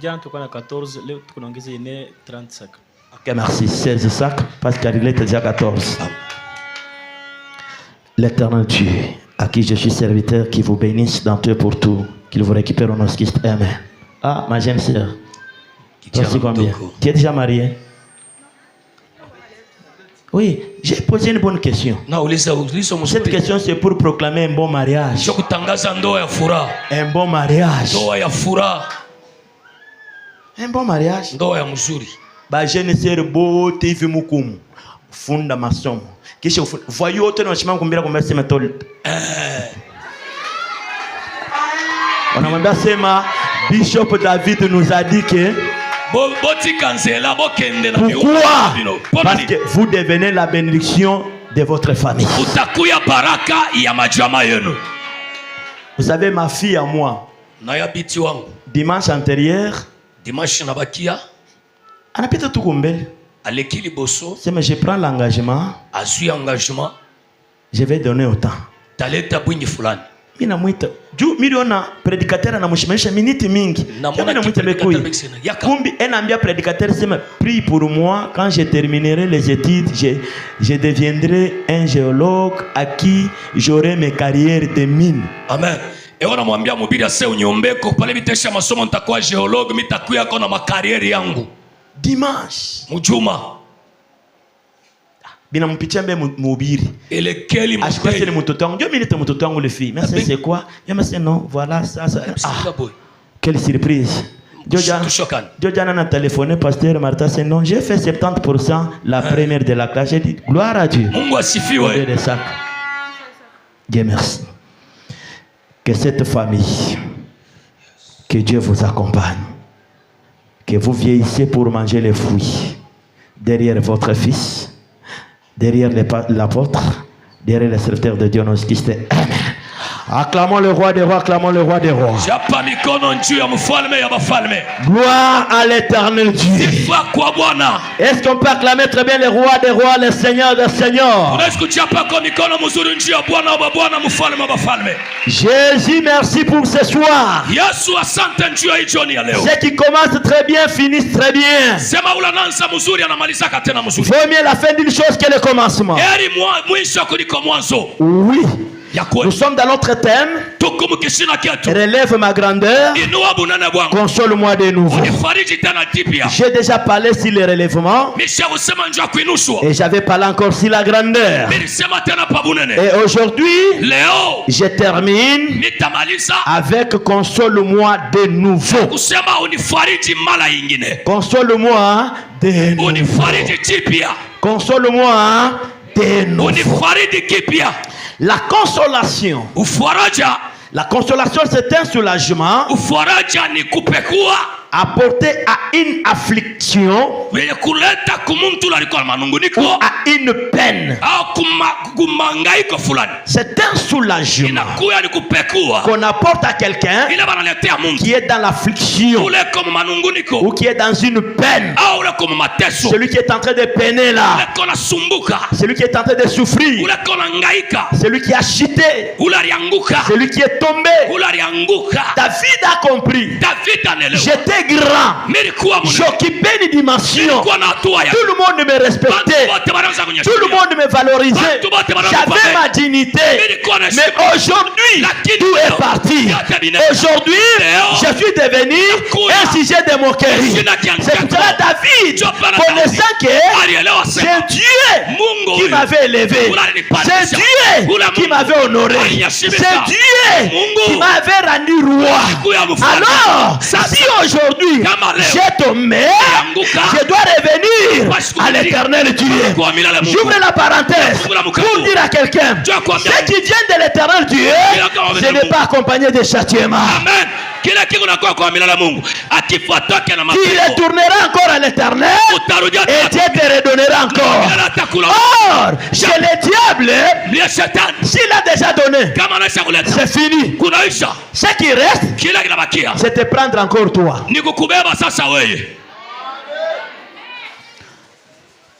Jana tuko na 14, leo tunaongeza ine 30 sacs. Ok, merci. 16 sacs parce qu'il est déjà 14. L'Éternel Dieu, à qui je suis serviteur, qui vous bénisse dans tout et pour tout, qu'il vous récupère au nom de Christ. Amen. Ah, ma jeune sœur. Merci combien? Tu es déjà mariée? Oui, j'ai posé une bonne question. Cette question c'est pour proclamer un bon mariage. Un bon mariage. Un bon mariage. Ba jeune sœur bo TV mukumu. Funda masomo. Kisha voyou wote na shima kumbira kwa sema tol. Wanamwambia sema Bishop David nous a dit que pourquoi? Parce que vous devenez la bénédiction de votre famille. Vous savez ma fille à moi. Dimanche antérieur. Anapita tu kumbele. Alekili boso. C'est mais je prends l'engagement. Azui engagement. Je vais donner autant. Taleta bwingi fulani. Mina mwita. Juu miliona predicateur na mshimanisha minute mingi. Mina mwita bekui. Kumbi enambia predicateur sema prie pour moi quand je terminerai les études, je deviendrai un géologue à qui j'aurai mes carrières de mine. Amen. Ewa namwambia mhubiri ase unyombeko pale bitesha masomo nitakuwa geologue mitakuya kona makarieri yangu. Dimanche mujuma bina mpitia mbe mhubiri elekeli mhubiri ashikase ni mtoto wangu ndio mimi nita mtoto wangu le fille mais c'est quoi yama c'est non voilà ça quelle surprise Jojana na téléphoné pasteur Martha c'est non j'ai fait 70% la première de la classe j'ai dit gloire à Dieu. Mungu asifiwe. Dieu merci. Que cette famille, que Dieu vous accompagne. Que vous vieillissez pour manger les fruits. Derrière votre fils, derrière l'apôtre, derrière les serviteurs de Dieu, notre Christ. Amen. Acclamons le roi des rois, acclamons le roi des rois. Gloire à l'éternel Dieu. Est-ce qu'on peut acclamer très bien le roi des rois, le seigneur des seigneurs? Jésus, merci pour ce soir. Ceux qui commencent très bien finissent très bien. Vaut mieux la fin d'une chose que le commencement. Oui. Nous sommes dans notre thème. Relève ma grandeur. Console-moi de nouveau. J'ai déjà parlé sur le relèvement. Et j'avais parlé encore sur la grandeur. Et aujourd'hui, je termine avec console-moi de nouveau. Console-moi de nouveau. Console-moi de nouveau. La consolation. La consolation, c'est un soulagement apporté à une affliction ou à une peine. C'est un soulagement qu'on apporte à quelqu'un qui est dans l'affliction ou qui est dans une peine. Celui qui est en train de peiner là, celui qui est en train de souffrir, celui qui a chuté, celui qui est tombé. David a compris. J'étais J'étais grand. J'occupais une dimension. Tout le monde me respectait. Tout le monde me valorisait. J'avais ma dignité. Mais aujourd'hui, tout est parti. Aujourd'hui, je suis devenu un sujet de moquerie. C'est pour cela David, connaissant que c'est Dieu qui m'avait élevé. C'est Dieu qui m'avait honoré. C'est Dieu qui m'avait rendu roi. Alors, si aujourd'hui j'ai tombé, je dois revenir à l'éternel Dieu. J'ouvre la parenthèse pour dire à quelqu'un, ce qui vient de l'éternel Dieu, ce n'est pas accompagné de châtiment. Amen. Qui retournera encore à l'éternel et Dieu te redonnera encore. Or, chez le diable, s'il a déjà donné, c'est fini. Ce qui reste, c'est te prendre encore toi.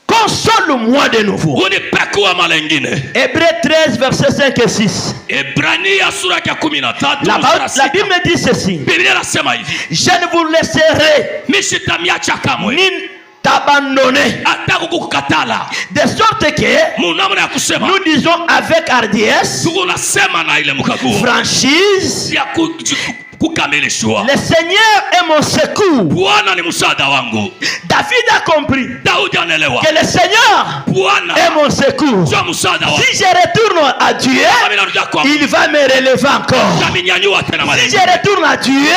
Console-moi de nouveau. Hébreux 13, versets 5 et 6. La Bible dit ceci. Je ne vous laisserai ni t'abandonner. De sorte que nous disons avec hardiesse, franchise, le Seigneur est mon secours. David a compris que le Seigneur est mon secours. Si je retourne à Dieu, il va me relever encore. Si je retourne à Dieu,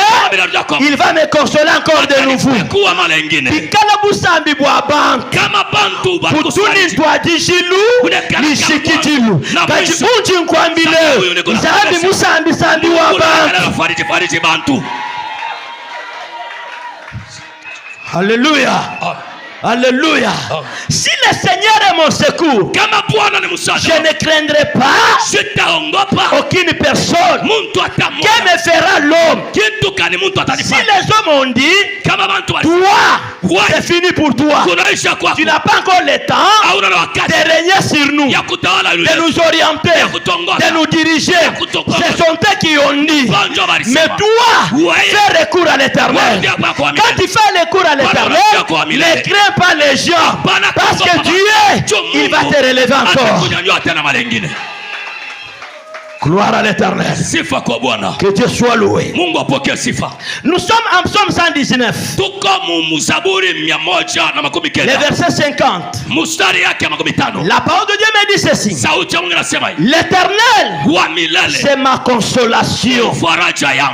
il va me consoler encore de nouveau. Alléluia. Alléluia. Si le Seigneur est mon secours, je ne craindrai pas aucune personne. Que me fera l'homme? Si les hommes ont dit, toi, c'est fini pour toi, tu n'as pas encore le temps de régner sur nous, de nous orienter, de nous diriger. Ce sont eux qui ont dit. Mais toi, fais recours à l'éternel. Quand tu fais recours à l'éternel, ne crains pas les gens, parce que Dieu, il va te relever encore. Gloire à l'éternel. Que Dieu soit loué. Nous sommes en psaume 119. Le verset 50. La parole de Dieu me dit ceci. L'éternel, c'est ma consolation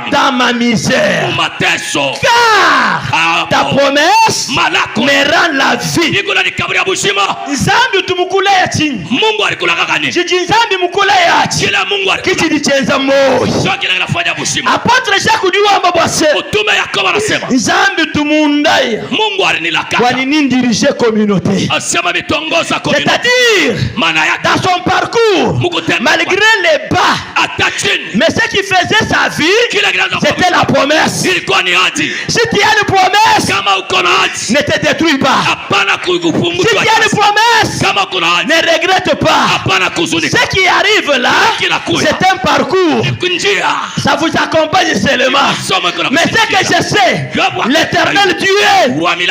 dans ma misère. Car ta promesse me rend la vie. Nzambi tumukula ya chini. Jiji nzambi mukula ya chini. Kiti dichenza moyo. Apotre Jacques Diwamba bwase. Nzambi tumundaya. Kwa nini diriger communauté? C'est-à-dire dans son parcours, malgré les bas, mais ce qui faisait sa vie, c'était la promesse. Si tu as une promesse, ne te détruis pas. Si tu as une promesse, ne regrette pas. Ce qui arrive là, c'est un parcours. Ça vous accompagne seulement. Mais ce que je sais, l'éternel Dieu,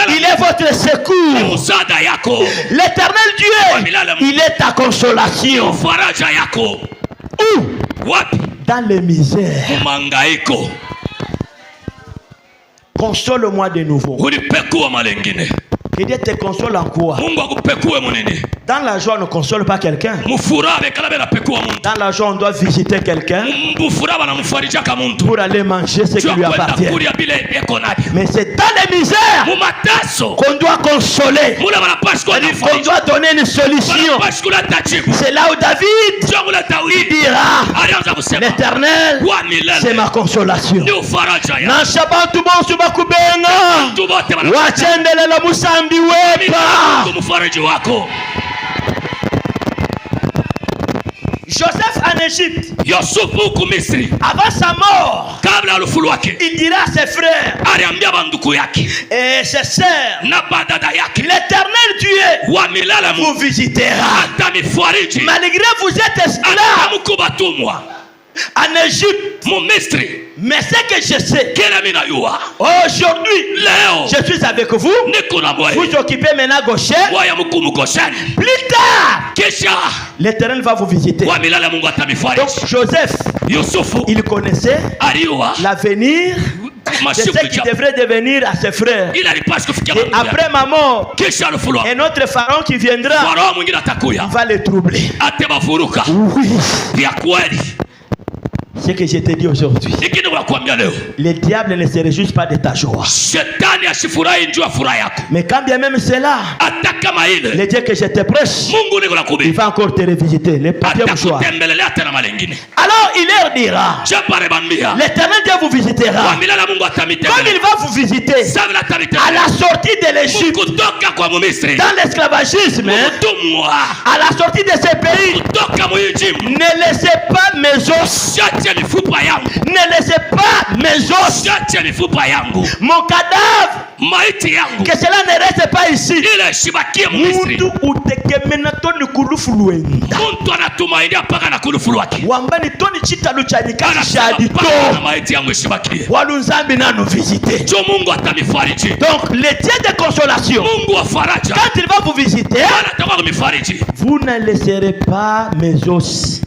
il est votre secours. L'éternel Dieu, il est ta consolation. Où? Dans les misères. Console-moi de nouveau. Que Dieu te console en quoi? Dans la joie, on ne console pas quelqu'un. Dans la joie, on doit visiter quelqu'un pour aller manger ce qui lui appartient. Mais c'est dans les misères qu'on doit consoler, qu'on doit donner une solution. C'est là où David il dira, l'éternel, c'est ma consolation. Joseph en Égypte, avant sa mort, il dira à ses frères et ses sœurs, l'éternel Dieu vous visitera. Malgré vous êtes esclaves, en Égypte. Mu Misri. Mais ce que je sais, aujourd'hui, je suis avec vous. Vous occupez maintenant Goshen. Plus tard, l'Éternel va vous visiter. Donc Joseph, il connaissait l'avenir de ce qui devrait devenir à ses frères. Et après ma mort, un autre pharaon qui viendra, il va les troubler. Oui. Ce que je te dis aujourd'hui, le diable ne se réjouit pas de ta joie. Mais quand bien même c'est là, le Dieu que je te prêche, il va encore te revisiter. Le papier mouchoir. Alors il leur dira, l'Éternel Dieu vous visitera. Comme il va vous visiter à la sortie de l'Égypte, dans l'esclavagisme, à la sortie de ce pays, ne laissez pas mes os. Ne laissez pas mes os, mon cadavre, que cela ne reste pas ici. Donc le Dieu de consolation, quand il va vous visiter, vous ne laisserez pas mes os.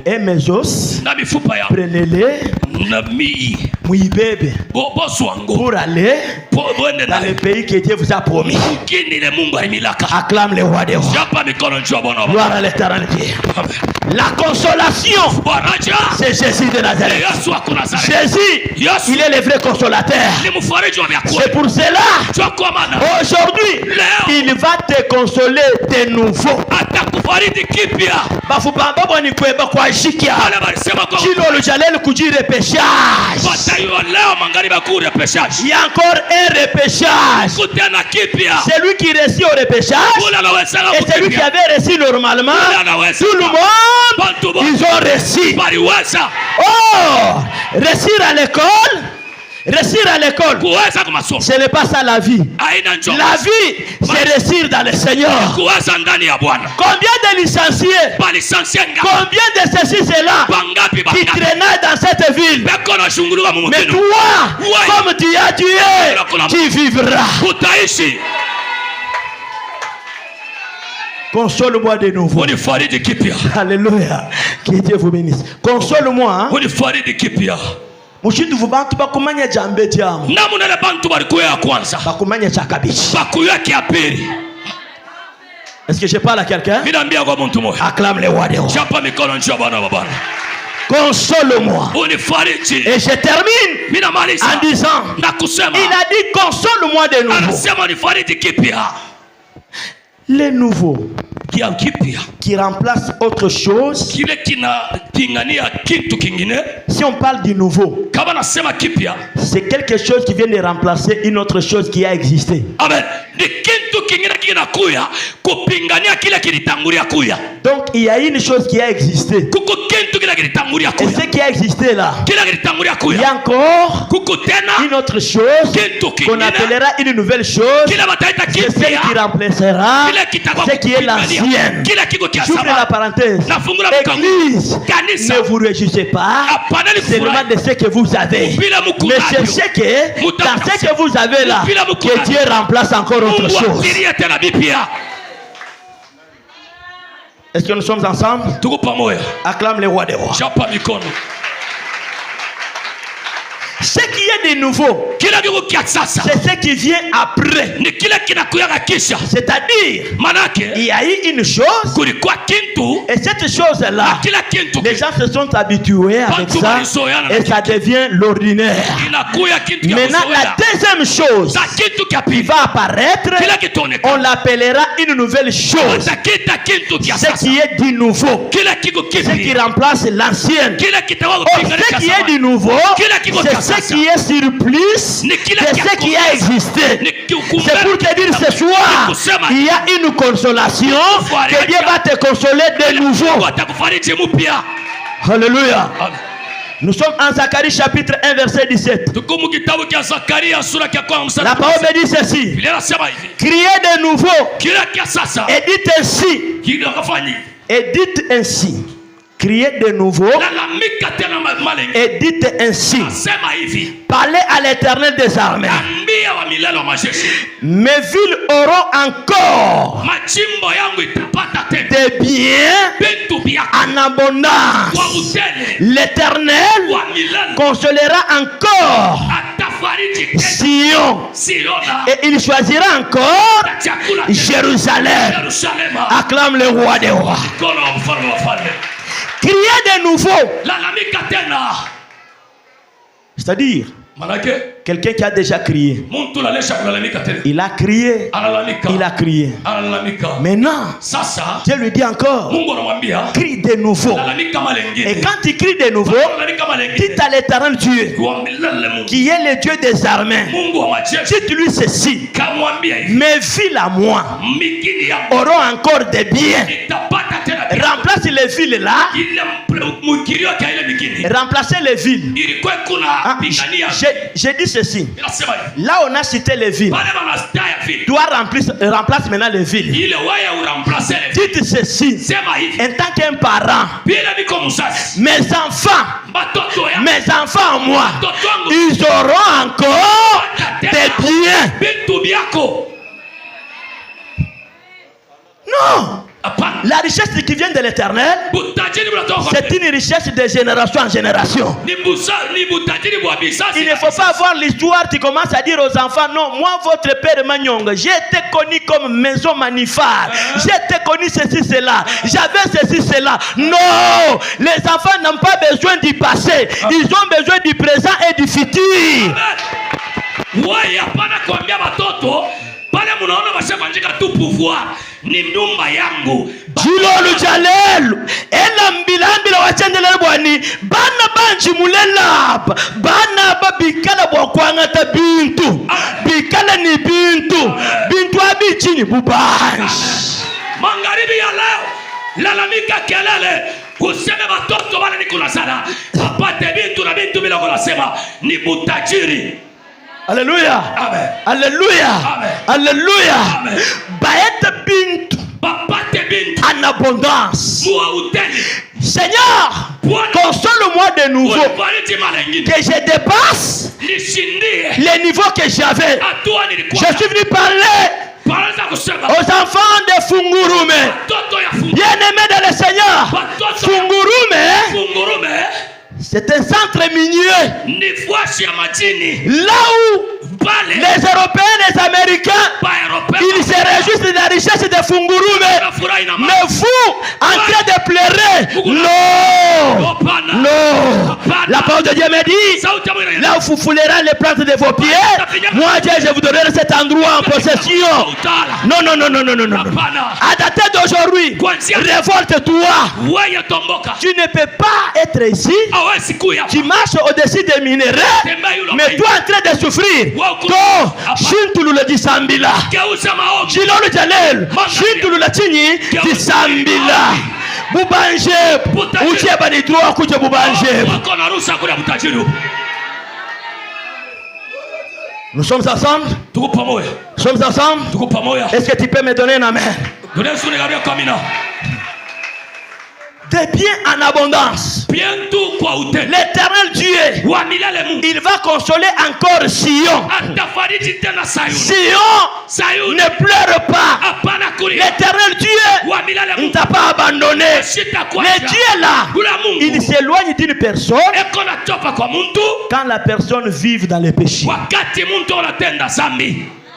Et mes os, prenez-les, mouibebe, pour aller dans le pays que Dieu vous a promis. Acclame le roi des rois. Gloire à l'Éternel Dieu. La consolation, c'est Jésus de Nazareth. Jésus, il est le vrai consolateur. C'est pour cela, aujourd'hui, il va te consoler de nouveau. Il y a encore un repêchage. C'est lui qui réussit au repêchage et c'est lui qui avait réussi normalement. Tout le monde, ils ont réussi. Oh, réussir à l'école. Réussir à l'école, ce n'est pas ça la vie. La vie, c'est réussir dans le Seigneur. Combien de licenciés, combien de ceci, cela qui traînaient dans cette ville. Mais toi, comme tu as tué, tu vivras. Console-moi de nouveau. Alléluia. Que Dieu vous bénisse. Console-moi. Mushindu vubantu bakumanya jambe jamu. Namunele bantu balikuya ya kwanza. Bakumanya cha kabichi. Bakuya ya pili. Est-ce que je parle à quelqu'un? Ninaambia kwa mtu mmoja. Acclame le roi des rois. Chapa mikono njoo bwana baba. Console-moi. Unifariji. Et je termine en disant, il a dit console-moi de nouveau. Anasema unifariji kipya. Le nouveau qui remplace autre chose. Si on parle du nouveau, c'est quelque chose qui vient de remplacer une autre chose qui a existé. Amen. Donc il y a une chose qui a existé. Et ce qui a existé là, il y a encore une autre chose qu'on appellera une nouvelle chose. C'est celle qui remplacera ce qui est l'ancienne. J'ouvre la parenthèse. Église, ne vous réjouissez pas seulement de ce que vous avez, mais cherchez que dans ce que vous avez là, que Dieu remplace encore autre chose. Est-ce que nous sommes ensemble? Acclame le roi des rois. Ce qui est de nouveau, c'est ce qui vient après. C'est-à-dire, il y a eu une chose, et cette chose-là, les gens se sont habitués avec ça, et ça devient l'ordinaire. Maintenant, la deuxième chose qui va apparaître, on l'appellera une nouvelle chose. Ce qui est du nouveau, ce qui remplace l'ancienne. Ce qui est du nouveau, c'est ce qui est surplus de ce qui a existé. C'est pour te dire ce soir, il y a une consolation que Dieu va te consoler de nouveau. Alléluia. Nous sommes en Zacharie chapitre 1 verset 17. La parole me dit ceci. Criez de nouveau et dites ainsi. Et dites ainsi. Criez de nouveau et dites ainsi: parlez à l'Éternel des armées. Mes villes auront encore des biens en abondance. L'Éternel consolera encore Sion et il choisira encore Jérusalem. Acclame le roi des rois. Criez de nouveau. C'est-à-dire quelqu'un qui a déjà crié. Il a crié. Il a crié. Maintenant, Dieu lui dit encore: crie de nouveau. Et quand il crie de nouveau, dites à l'Éternel Dieu, qui est le Dieu des armées, dites-lui ceci: mes villes à moi auront encore des biens. Remplace les villes là. Remplacez les villes. J'ai dit ceci. Là on a cité les villes. Doit remplace maintenant les villes. Dites ceci: en tant qu'un parent, mes enfants moi, ils auront encore des biens. Non. La richesse qui vient de l'Éternel, c'est une richesse de génération en génération. Il ne faut pas avoir l'histoire qui commence à dire aux enfants: non, moi votre père Manyong, j'ai été connu comme maison manifare, j'ai été connu ceci, cela, j'avais ceci, cela. Non, les enfants n'ont pas besoin du passé, ils ont besoin du présent et du futur. Jilolu jalelu ela mbilambila wachendele bwani bana banji mulela bana babikala bwakwanga ta bintu bikala ni bintu abichini bubanji magharibi ya leo lalamika kelele kusema watoto wale ni kunasana apate bintu na bintu bila kunasema ni butajiri. Alléluia. Amen. Alléluia. Amen. Alléluia. Amen. Baete bintu en abondance. Seigneur, console-moi de nouveau que je dépasse les niveaux que j'avais. Je suis venu parler aux enfants de Fungurume. Bien-aimés dans le Seigneur, Fungurume, c'est un centre minier. Là où les Européens, les Américains, ils se réjouissent de la richesse de Fungurume. Mais vous, en train de pleurer, non, non. La parole de Dieu me dit: là où vous foulerez les plantes de vos pieds, moi Dieu, je vous donnerai cet endroit en possession. Non, non, non, non, non, non, non. À dater d'aujourd'hui, révolte-toi. Tu ne peux pas être ici. Tu marches au-dessus des minéraux, mais toi en train de souffrir. To shintulu la disambila. Jilolu jalel. Shintulu la chini disambila. Bubanje. Uche bani droit kuche bubanje. Nous sommes ensemble. Nous sommes ensemble. Est-ce que tu peux me donner un amen? Des biens en abondance. L'Éternel Dieu, il va consoler encore Sion. Sion ne pleure pas. L'Éternel Dieu ne t'a pas abandonné. Le Dieu là, il s'éloigne d'une personne quand la personne vit dans le péché.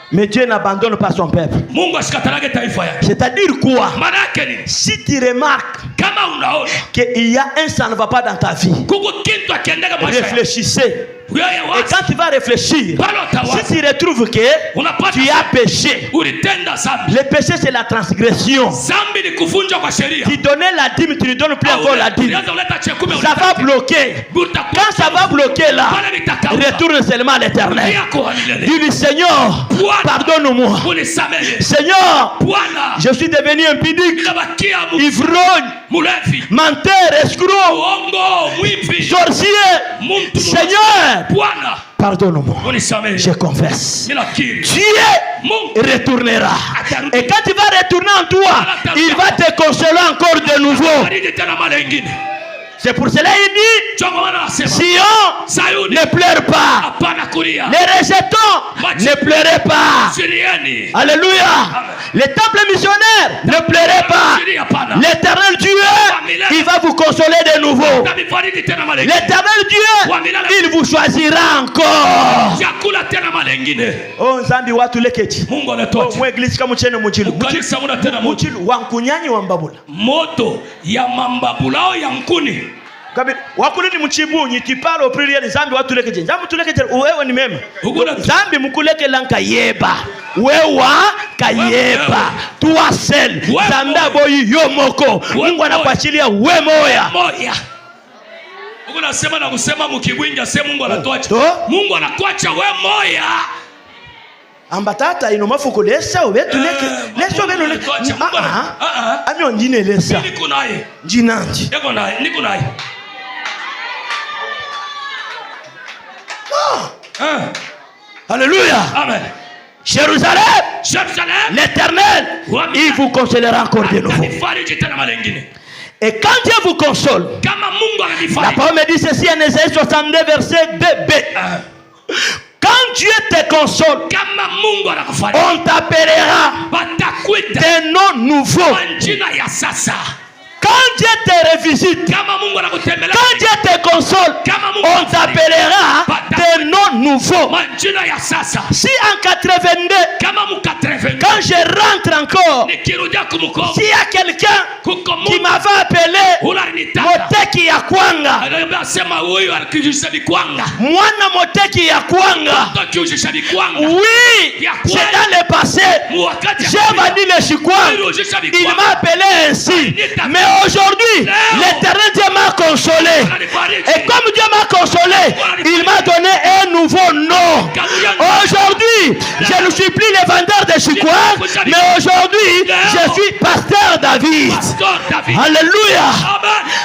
Mais Dieu n'abandonne pas son peuple. C'est-à-dire quoi? Si tu remarques qu'il y a un ça ne va pas dans ta vie, réfléchissez. Et quand tu vas réfléchir, si tu retrouves que tu as péché, le péché c'est la transgression. Tu donnais la dîme, tu ne donnes plus encore la dîme. Ça va bloquer. Quand ça va bloquer là, retourne seulement à l'Éternel. Dis-lui: Seigneur, pardonne-moi. Seigneur, je suis devenu impudique, ivrogne, menteur, escroc, sorcier. Seigneur, pardonne-moi, je confesse. Dieu retournera. Et quand il va retourner en toi, il va te consoler encore de nouveau. C'est pour cela il dit, Sion, ne pleure pas. Les rejetons, ne pleurez pas. Alléluia. Les temples missionnaires, ne pleurez pas. L'éternel Dieu, il va vous consoler de nouveau. L'éternel Dieu, il vous choisira encore. Oh, Nzambi watu leketi. Oh, mweglisika muchene muchilu. Muchilu wankunyanyi wambabula. Moto ya mambabulao ya nkuni. Wakulini mchibunyi tipalo oprilia Nzambi watu leketi. Nzambi tuleketi wewe ni mema. Nzambi mukuleke lanka yeba. Wewa kayeba. Toi seul. Nzambi boyi yomoko. Mungu anakuachilia we moya. Mungu anasema na kusema mkibwinja sema Mungu anatuacha. Mungu anatuacha we moya. Ambatata inomafuko lesa obetu leke. Lesa obenu leke. Amyo njine lesa. Niko naye. Njinanji. Niko naye. Alléluia. Amen. Jérusalem, l'Éternel, il vous consolera encore de nouveau. Et quand Dieu vous console, la parole me dit ceci en Ésaïe 62 verset 2b. Quand Dieu te console, on t'appellera des noms nouveaux. Quand Dieu te revisite, quand Dieu te console, on t'appellera des noms nouveaux. Si en 82, quand je rentre encore, s'il y a quelqu'un qui m'avait appelé Moteki ya Kwanga, Mwana Moteki ya Kwanga, oui, c'est dans le passé, j'ai vendu le Chikwang, il m'a appelé ainsi. Mais aujourd'hui, l'Éternel Dieu m'a consolé. Et comme Dieu m'a consolé, il m'a donné un nouveau nom. Aujourd'hui, je ne suis plus le vendeur de Chikwang, mais aujourd'hui, je suis pasteur David. Alléluia.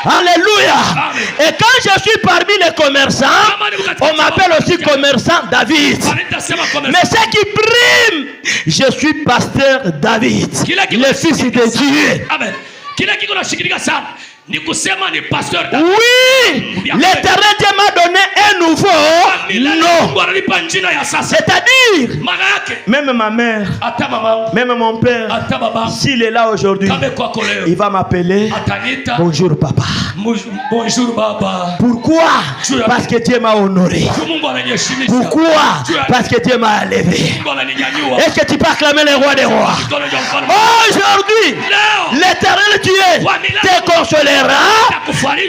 Alléluia. Et quand je suis parmi les commerçants, on m'appelle aussi commerçant David. Mais ce qui prime, je suis pasteur David, le fils de Dieu. Amen. Oui, l'Éternel Dieu m'a donné un nouveau nom. C'est-à-dire, même ma mère, même mon père, s'il est là aujourd'hui, il va m'appeler bonjour papa. Bonjour papa. Pourquoi? Parce que Dieu m'a honoré. Pourquoi? Parce que Dieu m'a élevé. Est-ce que tu peux acclamer le roi des rois? Aujourd'hui, l'Éternel Dieu te consolera.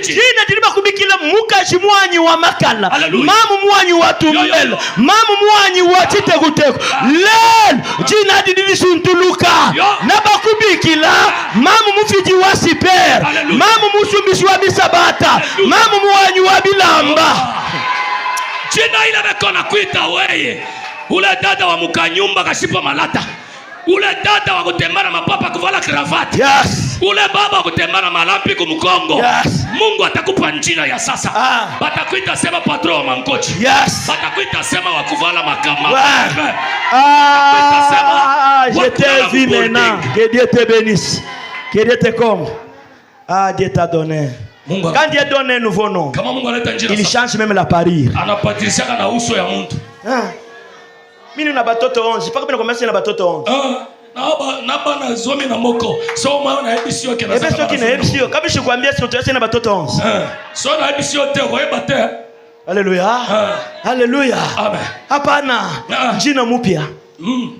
Jina dilima kubikila mukaji mwanyi wa makala, mamu mwanyi wa tumbel, mamu mwanyi wa titeguteko. Lel jina dilili suntuluka naba kubikila mamu mufiji wa siper, mamu musumbishi wa bisabata, mamu mwanyi wa bilamba. Jina ile mekona kuita weye ule dada wa mukanyumba kashipa malata, ule dada wa kutembana mapapa kuvala kravati. Yes. Ule baba wa kutembana malampi kumkongo. Yes. Mungu atakupa njina ya sasa. Batakuita sema patron wa mankochi. Yes. Batakuita sema wa kuvala makama. Je t'ai vu maintenant. Que Dieu te bénisse. Que Dieu te comble. Dieu t'a donné. Quand Dieu donne un nouveau nom, il change même la parure. Mimi na batoto 11, pas comme commencer na batoto 11. Na zomi na moko. So maana ebisio ke na sasa. Ebisio ke na ebisio. Kama shikwambia sio tuache na batoto 11. So na ebisio te roeba te. Alléluia. Alléluia. Amen. Hapana. Jina mpya.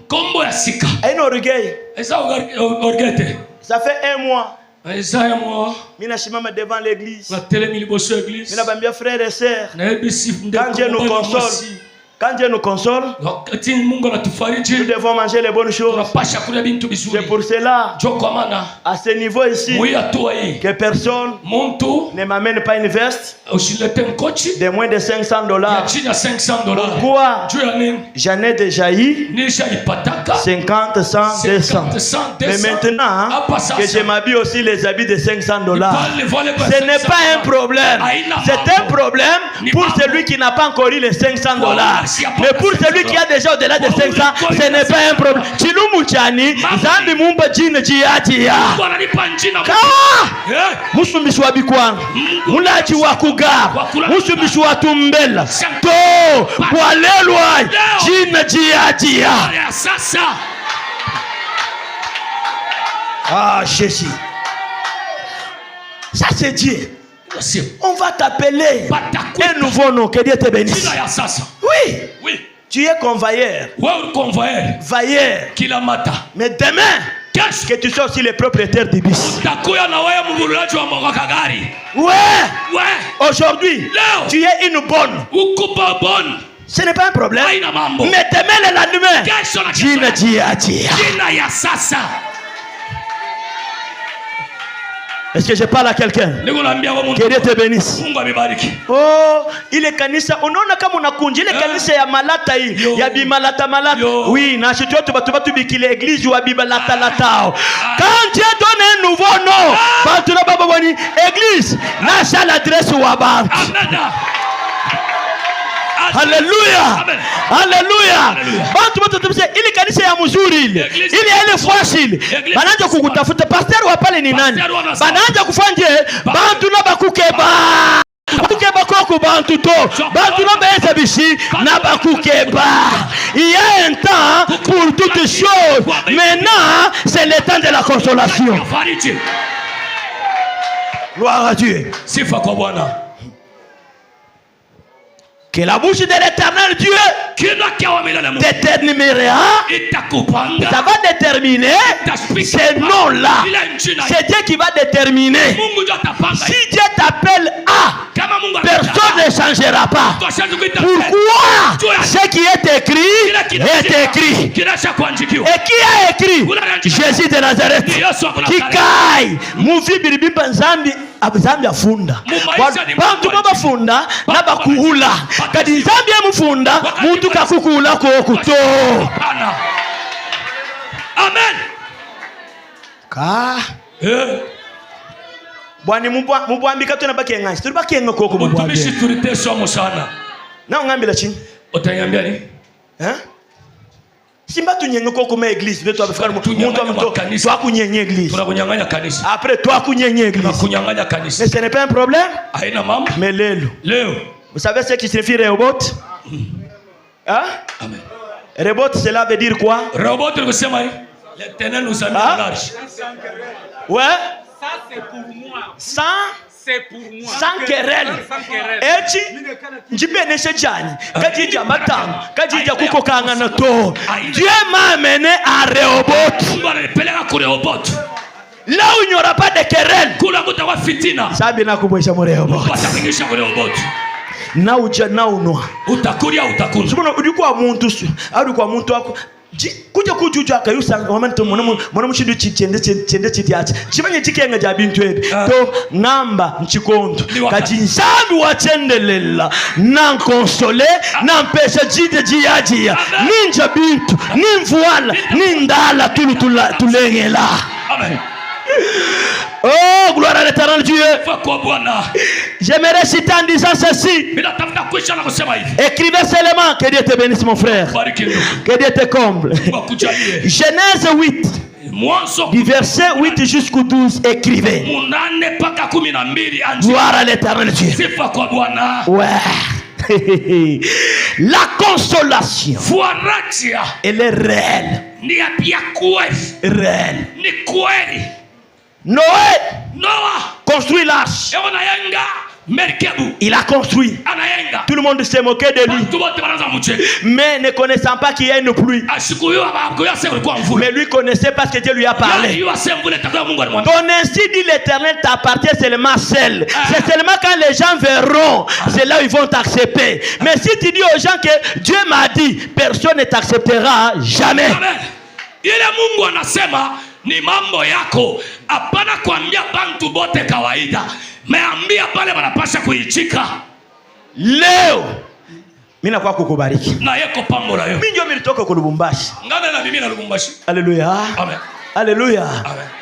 Kombo ya sika. Haina orgueil. Esa orgueil. Ça fait un mois. Esa un mois. Mina shimama devant l'église. Na télé liboso église. Mina bambia frères et sœurs. Na ebisi quand Dieu nous console. Quand Dieu nous console, nous devons manger les bonnes choses. C'est pour cela, à ce niveau ici, que personne ne m'amène pas une veste de moins de $500. Pourquoi? J'en ai déjà eu 50, 100, 200. Mais maintenant, que je m'habille aussi les habits de $500, ce n'est pas un problème. C'est un problème pour celui qui n'a pas encore eu les $500. Mais pour celui qui a déjà au-delà de 500, ce n'est pas un problème. Chilumu chani, zambi mumba jina jiatia. Musumbishu wa bikwanga, mulachi wa kugar, musumbishu wa tumbela. To, walelwa, jina jiatia. Ah, Jésus. Ça c'est Dieu. On va t'appeler un nouveau nom. Que Dieu te bénisse. Oui. Oui. Tu es convoyeur. Vailleur. Mais demain, que tu sois aussi le propriétaire du bis. Ouais. Aujourd'hui, tu es une bonne. Ce n'est pas un problème. Mais demain le lendemain, Jina Dia. Est-ce que je parle à quelqu'un? Que Dieu te bénisse. Oh, il est kanisa. Unaona kama unakunja ile kanisa ya malata hii, ya bimalata malata. Oui, na shito tu batu bikile église wa bimalata latao. Quand Dieu donne un nouveau nom, batu na baba boni église, na sha l'adresse wa bank. Alléluia. Alléluia. Bantu batatumse ili kanisa ya mzuri ile. Ili ile facile. Banaanza kukutafuta pastor wa pale ni nani? Banaanza kufanje bantu na bakukeba. Bakukeba kwa bantu to. Bantu na baeza bishi na bakukeba. Il y a un temps pour toutes choses. Maintenant, c'est le temps de la consolation. Gloire à Dieu. Sifa kwa Bwana. Que la bouche de l'Éternel Dieu déterminera, ça va déterminer ces noms-là. C'est Dieu qui va déterminer. Si Dieu t'appelle A, personne ne changera pas. Pourquoi? Ce qui est écrit est écrit. Et qui a écrit? Jésus de Nazareth. Qui caille. Mouvi biribimba nzambi. Zambi afunda. Bantu baba funda na bakuhula. Kadi zambi mfunda muntu kakukula ko kuto. Amen. Ka. Bwani mubwambika tuna bakenga. Turi bakenga koko mubwambika. Tumishi tuliteswa musana. Na ngambila chini. Utanyambia ni? Simba tunyenye koko ma église beto abafika muntu amuto toi kunyenye église tunakunyanganya kanisa après toi kunyenye église tunakunyanganya kanisa. Mais ce n'est pas un problème. Haina mambo. Mais lelo vous savez ce qui signifie Rehoboth? Hein? Amen. Rehoboth cela veut dire quoi? Rehoboth veut dire l'Éternel nous a mis en large. Ouais. Ça c'est pour moi. Ça c'est pour moi. Sans querelle. Eti njibene shejani kajija matang kajija kuko kangana to. Dieu m'a amené à Rehoboth. Là où il n'y aura pas de querelle. Sabi na kubwesha mu Rehoboth. Na uja na unwa. Utakuria utakuru. Sibona ulikuwa muntu au kwa muntu wako. Kuja kujuja akayusanga wamanto mwana mushindu chende chitiacha chimanye chikenga ja bintu ebi to ngamba nchikondo kajinzambi wachendelela na konsole na mpesha jide jiajia ninja bintu nimvuala nindala tulengela. Amen. Oh, gloire à l'Éternel Dieu. J'aimerais citer en disant ceci. Écrivez seulement. Que Dieu te bénisse, mon frère. Que Dieu te comble. Genèse 8. Du verset 8 jusqu'au 12, écrivez. Gloire à l'Éternel Dieu. Ouais. La consolation, elle est réelle. Réelle. Noé construit l'arche. Il a construit. Tout le monde s'est moqué de lui. Mais ne connaissant pas qu'il y a une pluie. Mais lui connaissait parce que Dieu lui a parlé. Ton ainsi dit l'Éternel t'appartient seulement seul. C'est seulement quand les gens verront, c'est là où ils vont t'accepter. Mais si tu dis aux gens que Dieu m'a dit, personne ne t'acceptera jamais. Mungu anasema ni mambo yako, hapana kuambia bantu bote kawaida. Meambia pale wanapasha kuichika. Leo mimi nakuwa kukubariki. Na yeko pambo la yo. Mimi ndio nilitoka ku Lubumbashi. Ngana na mimi na Lubumbashi. Haleluya. Amen. Haleluya.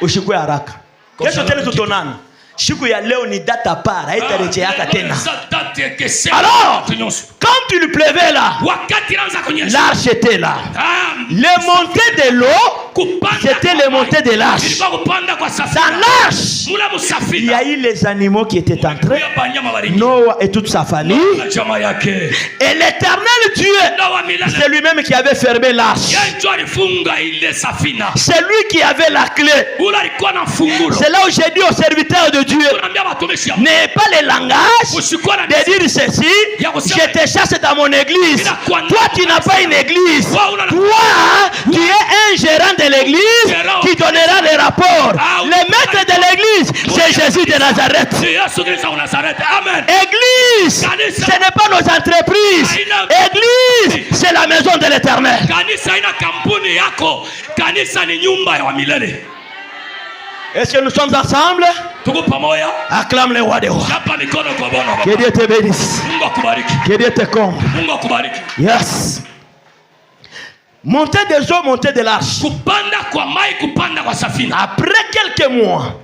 Ushikwe haraka. Kesho tena tutonana. Siku ya leo ni date à part, haitarejeaka tena. Alors, quand il pleuvait là, l'arche était là. Les montées de l'eau, c'était les montées de l'arche. Dans l'arche, il y a eu les animaux qui étaient entrés, Noah et toute sa famille. Et l'éternel Dieu, c'est lui-même qui avait fermé l'arche. C'est lui qui avait la clé. C'est là où j'ai dit aux serviteurs de Dieu, n'ayez pas le langage de dire ceci, je te chasse dans mon église. Toi, tu n'as pas une église. Toi, tu es un gérant de l'église qui donnera les rapports. Le maître de l'église, c'est Jésus de Nazareth. Église, ce n'est pas nos entreprises. Église, c'est la maison de l'Éternel. Est-ce que nous sommes ensemble? Acclame le roi des rois. Que Dieu te bénisse. Que Dieu te comble. Yes. Montée des eaux, montée de l'arche. Après quelques mois,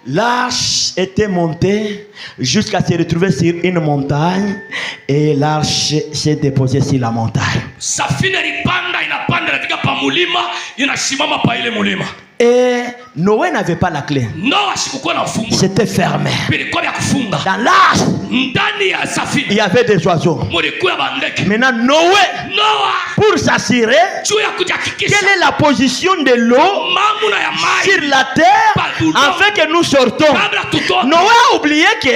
l'arche était montée jusqu'à se retrouver sur une montagne et l'arche s'est déposée sur la montagne. Et Noé n'avait pas la clé. C'était fermé. Dans l'arche, il y avait des oiseaux. Maintenant, Noé, pour s'assurer quelle est la position de l'eau sur la terre afin que nous sortons, Noé a oublié que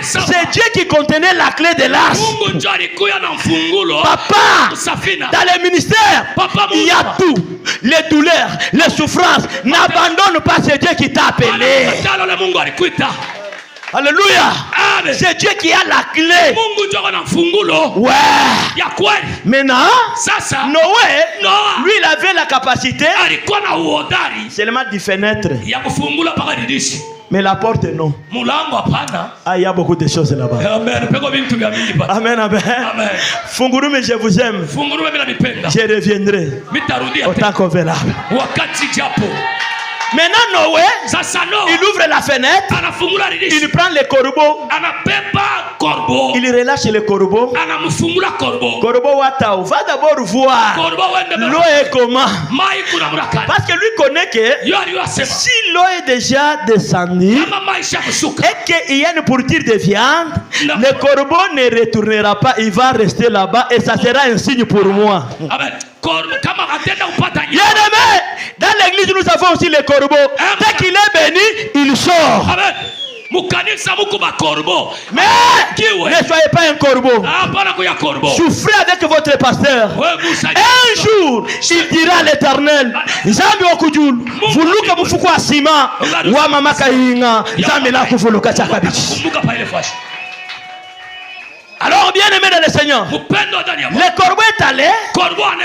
c'est Dieu qui contenait la clé de l'arche. Papa, dans les ministères, il y a tout. Les douleurs, les souffrances. N'abandonne pas, c'est Dieu qui t'a appelé. Alléluia. C'est Dieu qui a la clé. Ouais. Maintenant, Noé, lui, il avait la capacité seulement de fenêtre. Mais la porte, non. Ah, il y a beaucoup de choses là-bas. Amen, amen. Funguru, mais je vous aime. Je reviendrai autant qu'on verra. Maintenant, Noé, il ouvre la fenêtre, il prend les corbeaux, il relâche les corbeaux. Corbeau Watao, va d'abord voir l'eau est comment. Parce que lui connaît que si l'eau est déjà descendue et qu'il y a une pourriture de viande, le corbeau ne retournera pas, il va rester là-bas et ça sera un signe pour moi. Bien-aimé, dans l'église nous avons aussi les corbeaux. Dès qu'il est béni, il sort. Mais ne soyez pas un corbeau. Souffrez avec votre pasteur. Un jour, il dira à l'Éternel, Zambi okujul, vuluka mufuko asima, wa mama kainga, Zambi la kuvuluka chakabichi. Alors, bien aimé dans le Seigneur, le corbeau est allé,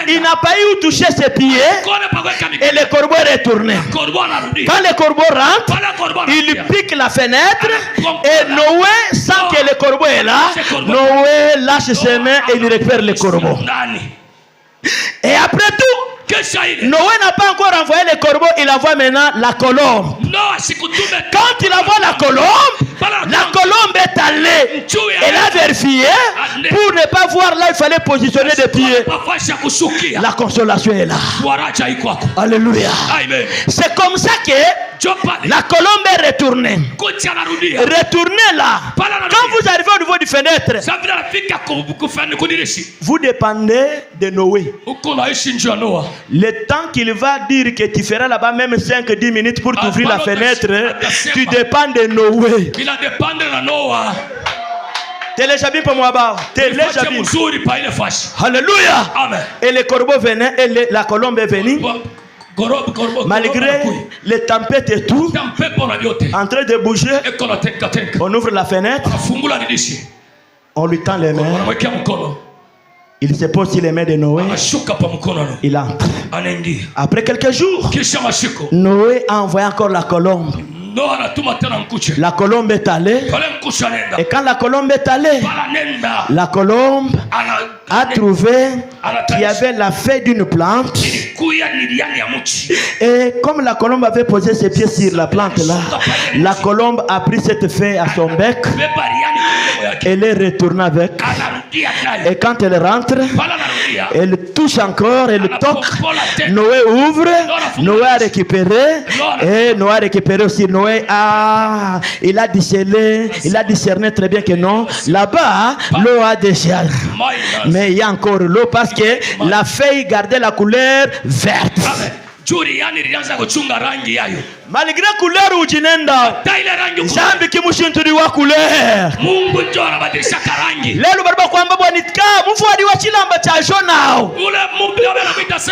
il n'a pas eu touché ses pieds et le corbeau est retourné. Quand le corbeau rentre, il pique la fenêtre et Noé, sans que le corbeau est là, Noé lâche ses mains et il récupère le corbeau. Et après tout, Noé n'a pas encore envoyé le corbeau, il envoie maintenant la colombe. Quand il envoie la colombe est allée. Elle a vérifié. Pour ne pas voir là, il fallait positionner des pieds. La consolation est là. Alléluia. C'est comme ça que la colombe est retournée. Retournez là. Quand vous arrivez au niveau du fenêtre, vous dépendez de Noé. Le temps qu'il va dire que tu feras là-bas même 5-10 minutes pour t'ouvrir la fenêtre, tu dépends de Noé. Téléchabim pour moi. Téléchabim. Alléluia. Et le corbeau venait et la colombe est venue. Malgré les tempêtes et tout, en train de bouger, on ouvre la fenêtre, on lui tend les mains, il se pose sur les mains de Noé, il entre. Après quelques jours, Noé a envoyé encore la colombe. La colombe est allée. Et quand la colombe est allée, la colombe a trouvé qu'il y avait la feuille d'une plante. Et comme la colombe avait posé ses pieds sur la plante là, la colombe a pris cette feuille à son bec. Elle est retournée avec. Et quand elle rentre, elle touche encore, elle toque. Noé ouvre, Noé a récupéré. Et Noé a récupéré aussi. Noé il a discerné très bien que non. Là-bas, l'eau a déchargé. Mais il y a encore l'eau parce que la feuille gardait la couleur verte. Malgré couleur ujinenda zambi kimushinturiwa couleur lelo barba kwamba bwanitka mufwadi wa chilamba cha jonao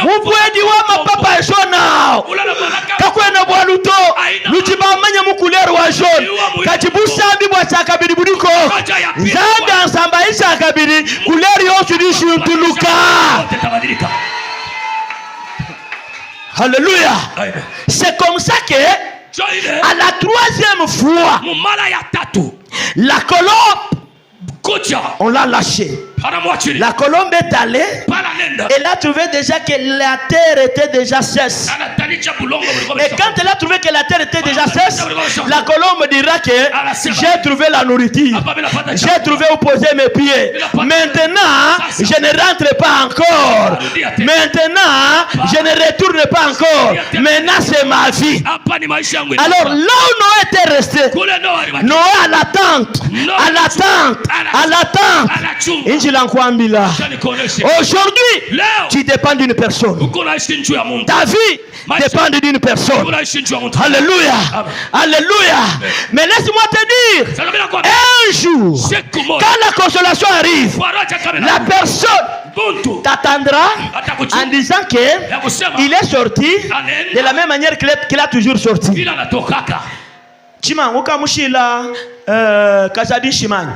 mufwadi wa mapapa jonao kakwena bwaluto lutibamanya mu couleur wa jaune kajibusambi bwa chakabiri budiko zambi ansamba isa kabiri couleur yose dishintuluka. Alléluia. C'est comme ça que à la troisième fois la colombe on l'a lâchée. La colombe est allée. Elle a trouvé déjà que la terre était déjà sèche. Et quand elle a trouvé que la terre était déjà sèche, la colombe dira que j'ai trouvé la nourriture. J'ai trouvé où poser mes pieds. Maintenant, je ne rentre pas encore. Maintenant, je ne retourne pas encore. Maintenant, c'est ma vie. Alors là où Noé était resté, Noé à l'attente, à l'attente, à l'attente. Aujourd'hui, tu dépends d'une personne. Ta vie dépend d'une personne. Alléluia. Alléluia. Mais laisse-moi te dire, un jour, quand la consolation arrive, la personne t'attendra en disant qu'il est sorti de la même manière qu'il a toujours sorti. Chima uka mushila kazadi shimani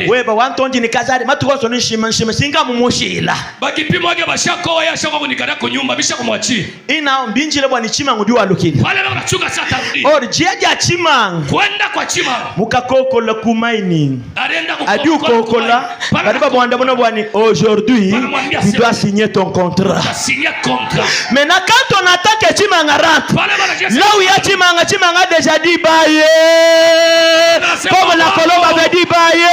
weba wantonji ni kazadi matuko soni shimani singa mumushila bakipimo age bashako yashako kunikara kunyumba bishakumwachi ina mbinjile bwa ni chima ngudi walukini wale banachuka sata rudi or jeja chima kwenda kwa chima mukakokola kumaini adi ukokola bariba bwanda bono bwani aujourd'hui tu dois signer ton contrat. Maintenant quand on attend que chima ngarate là où ya chima déjà dit baye comme la colombe avait dit baye.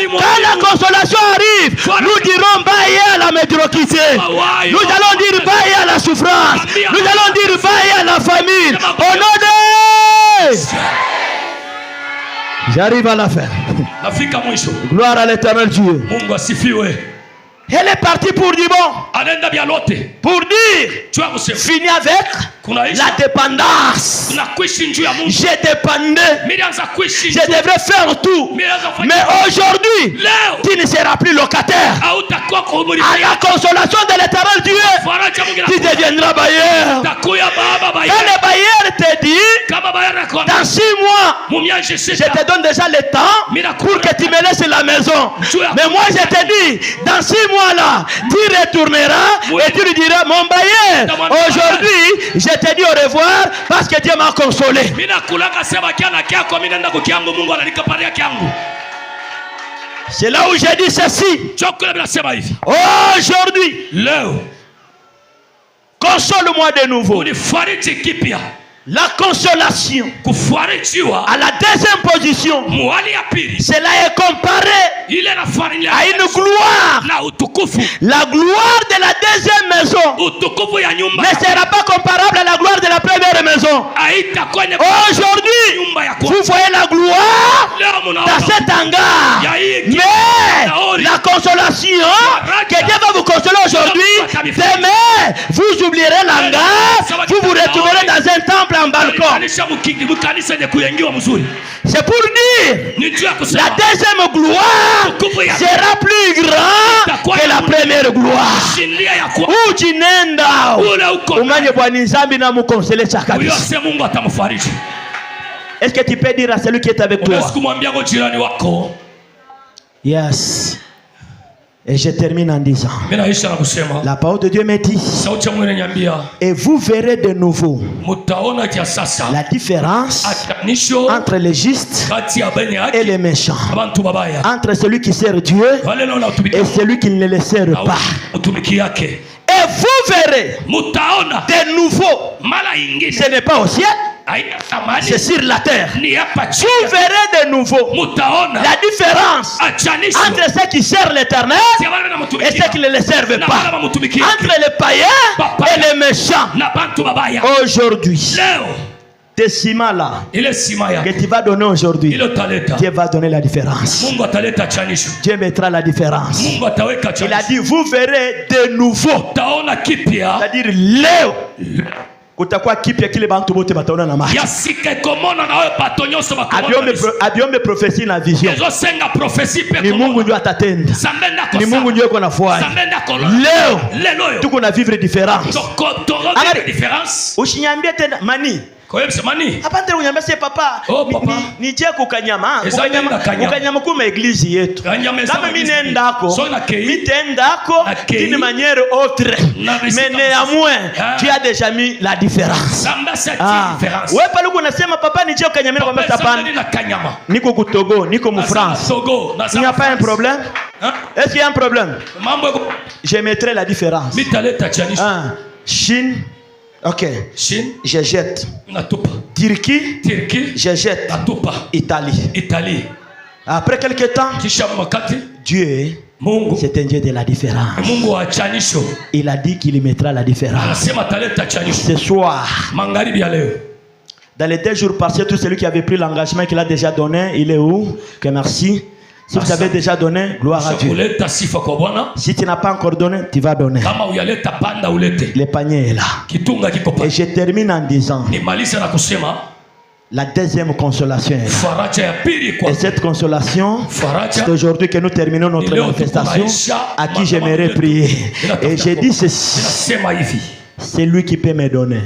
Quand la consolation arrive, nous dirons baye à la médiocrité, nous allons dire baye à la souffrance, nous allons dire baye à la famine au nom de... J'arrive à la fin. Gloire à l'Éternel Dieu. Elle est partie pour dire bon, pour dire fini avec la dépendance. J'ai dépendé, je devrais faire tout, mais aujourd'hui tu ne seras plus locataire. À la consolation de l'Éternel Dieu, tu deviendras bailleur. Quand le bailleur te dit dans 6 mois je te donne déjà le temps pour que tu me laisses la maison, mais moi je te dis dans 6 mois là, tu retourneras et tu lui diras mon bailleur, aujourd'hui je te dis au revoir parce que Dieu m'a consolé. C'est là où j'ai dit ceci. Aujourd'hui, console-moi de nouveau. La consolation à la deuxième position, cela est comparé à une gloire. La gloire de la deuxième maison ne sera pas comparable à la gloire de la première maison. Aujourd'hui, vous voyez la gloire dans cet hangar, mais la consolation que Dieu va vous consoler aujourd'hui, demain vous oublierez l'hangar, vous vous retrouverez dans un temple en balcon. C'est pour dire la deuxième gloire sera plus grande que la première gloire. Ujinenda umanye bwana nzambi na mukonsoler kabisa. Est-ce que tu peux dire à celui qui est avec toi? Yes. Et je termine en disant, la parole de Dieu me dit, et vous verrez de nouveau la différence entre les justes et les méchants, entre celui qui sert Dieu et celui qui ne le sert pas. Et vous verrez de nouveau, ce n'est pas au ciel, c'est sur la terre. Vous verrez de nouveau la différence entre ceux qui servent l'Éternel et ceux qui ne le servent pas, entre les païens et les méchants. Aujourd'hui, tes ciments là que tu vas donner aujourd'hui, Dieu va donner la différence. Dieu mettra la différence. Il a dit, vous verrez de nouveau. C'est-à-dire, Léo. Kutakuwa kipya kile bantu bote bataona na macho. Abiombe prophecy na vision. Ni Mungu ndio atatenda. Ni Mungu ndio yuko nafanya. Leo tuko na vivre différence. Ushinyambie tena mani. Hapa ndio unyambia sasa papa. Nije kukanyama. Kukanyama kuma eglise yetu. Kama mimi nendako, mitendako d'une manière autre. Mais néanmoins, tu as déjà mis la différence. Wewe pale uko unasema papa nije kukanyama kwa mtapana. Niko ku Togo, niko mu France. Il n'y a pas un problème? Est-ce qu'il y a un problème? Je mettrai la différence. Chine. Ok. Chine, je jette. Turquie, je jette. Italie. Après quelques temps, Dieu, c'est un Dieu de la différence. Il a dit qu'il mettra la différence. Ce soir, dans les 2 jours passés, tout celui qui avait pris l'engagement qu'il a déjà donné, il est où? Que merci. Si vous avez déjà donné, gloire à Dieu. Si tu n'as pas encore donné, tu vas donner. Le panier est là. Et je termine en disant, la deuxième consolation est là. Et cette consolation, c'est aujourd'hui que nous terminons notre manifestation, à qui j'aimerais prier. Et j'ai dit ceci, c'est lui qui peut me donner.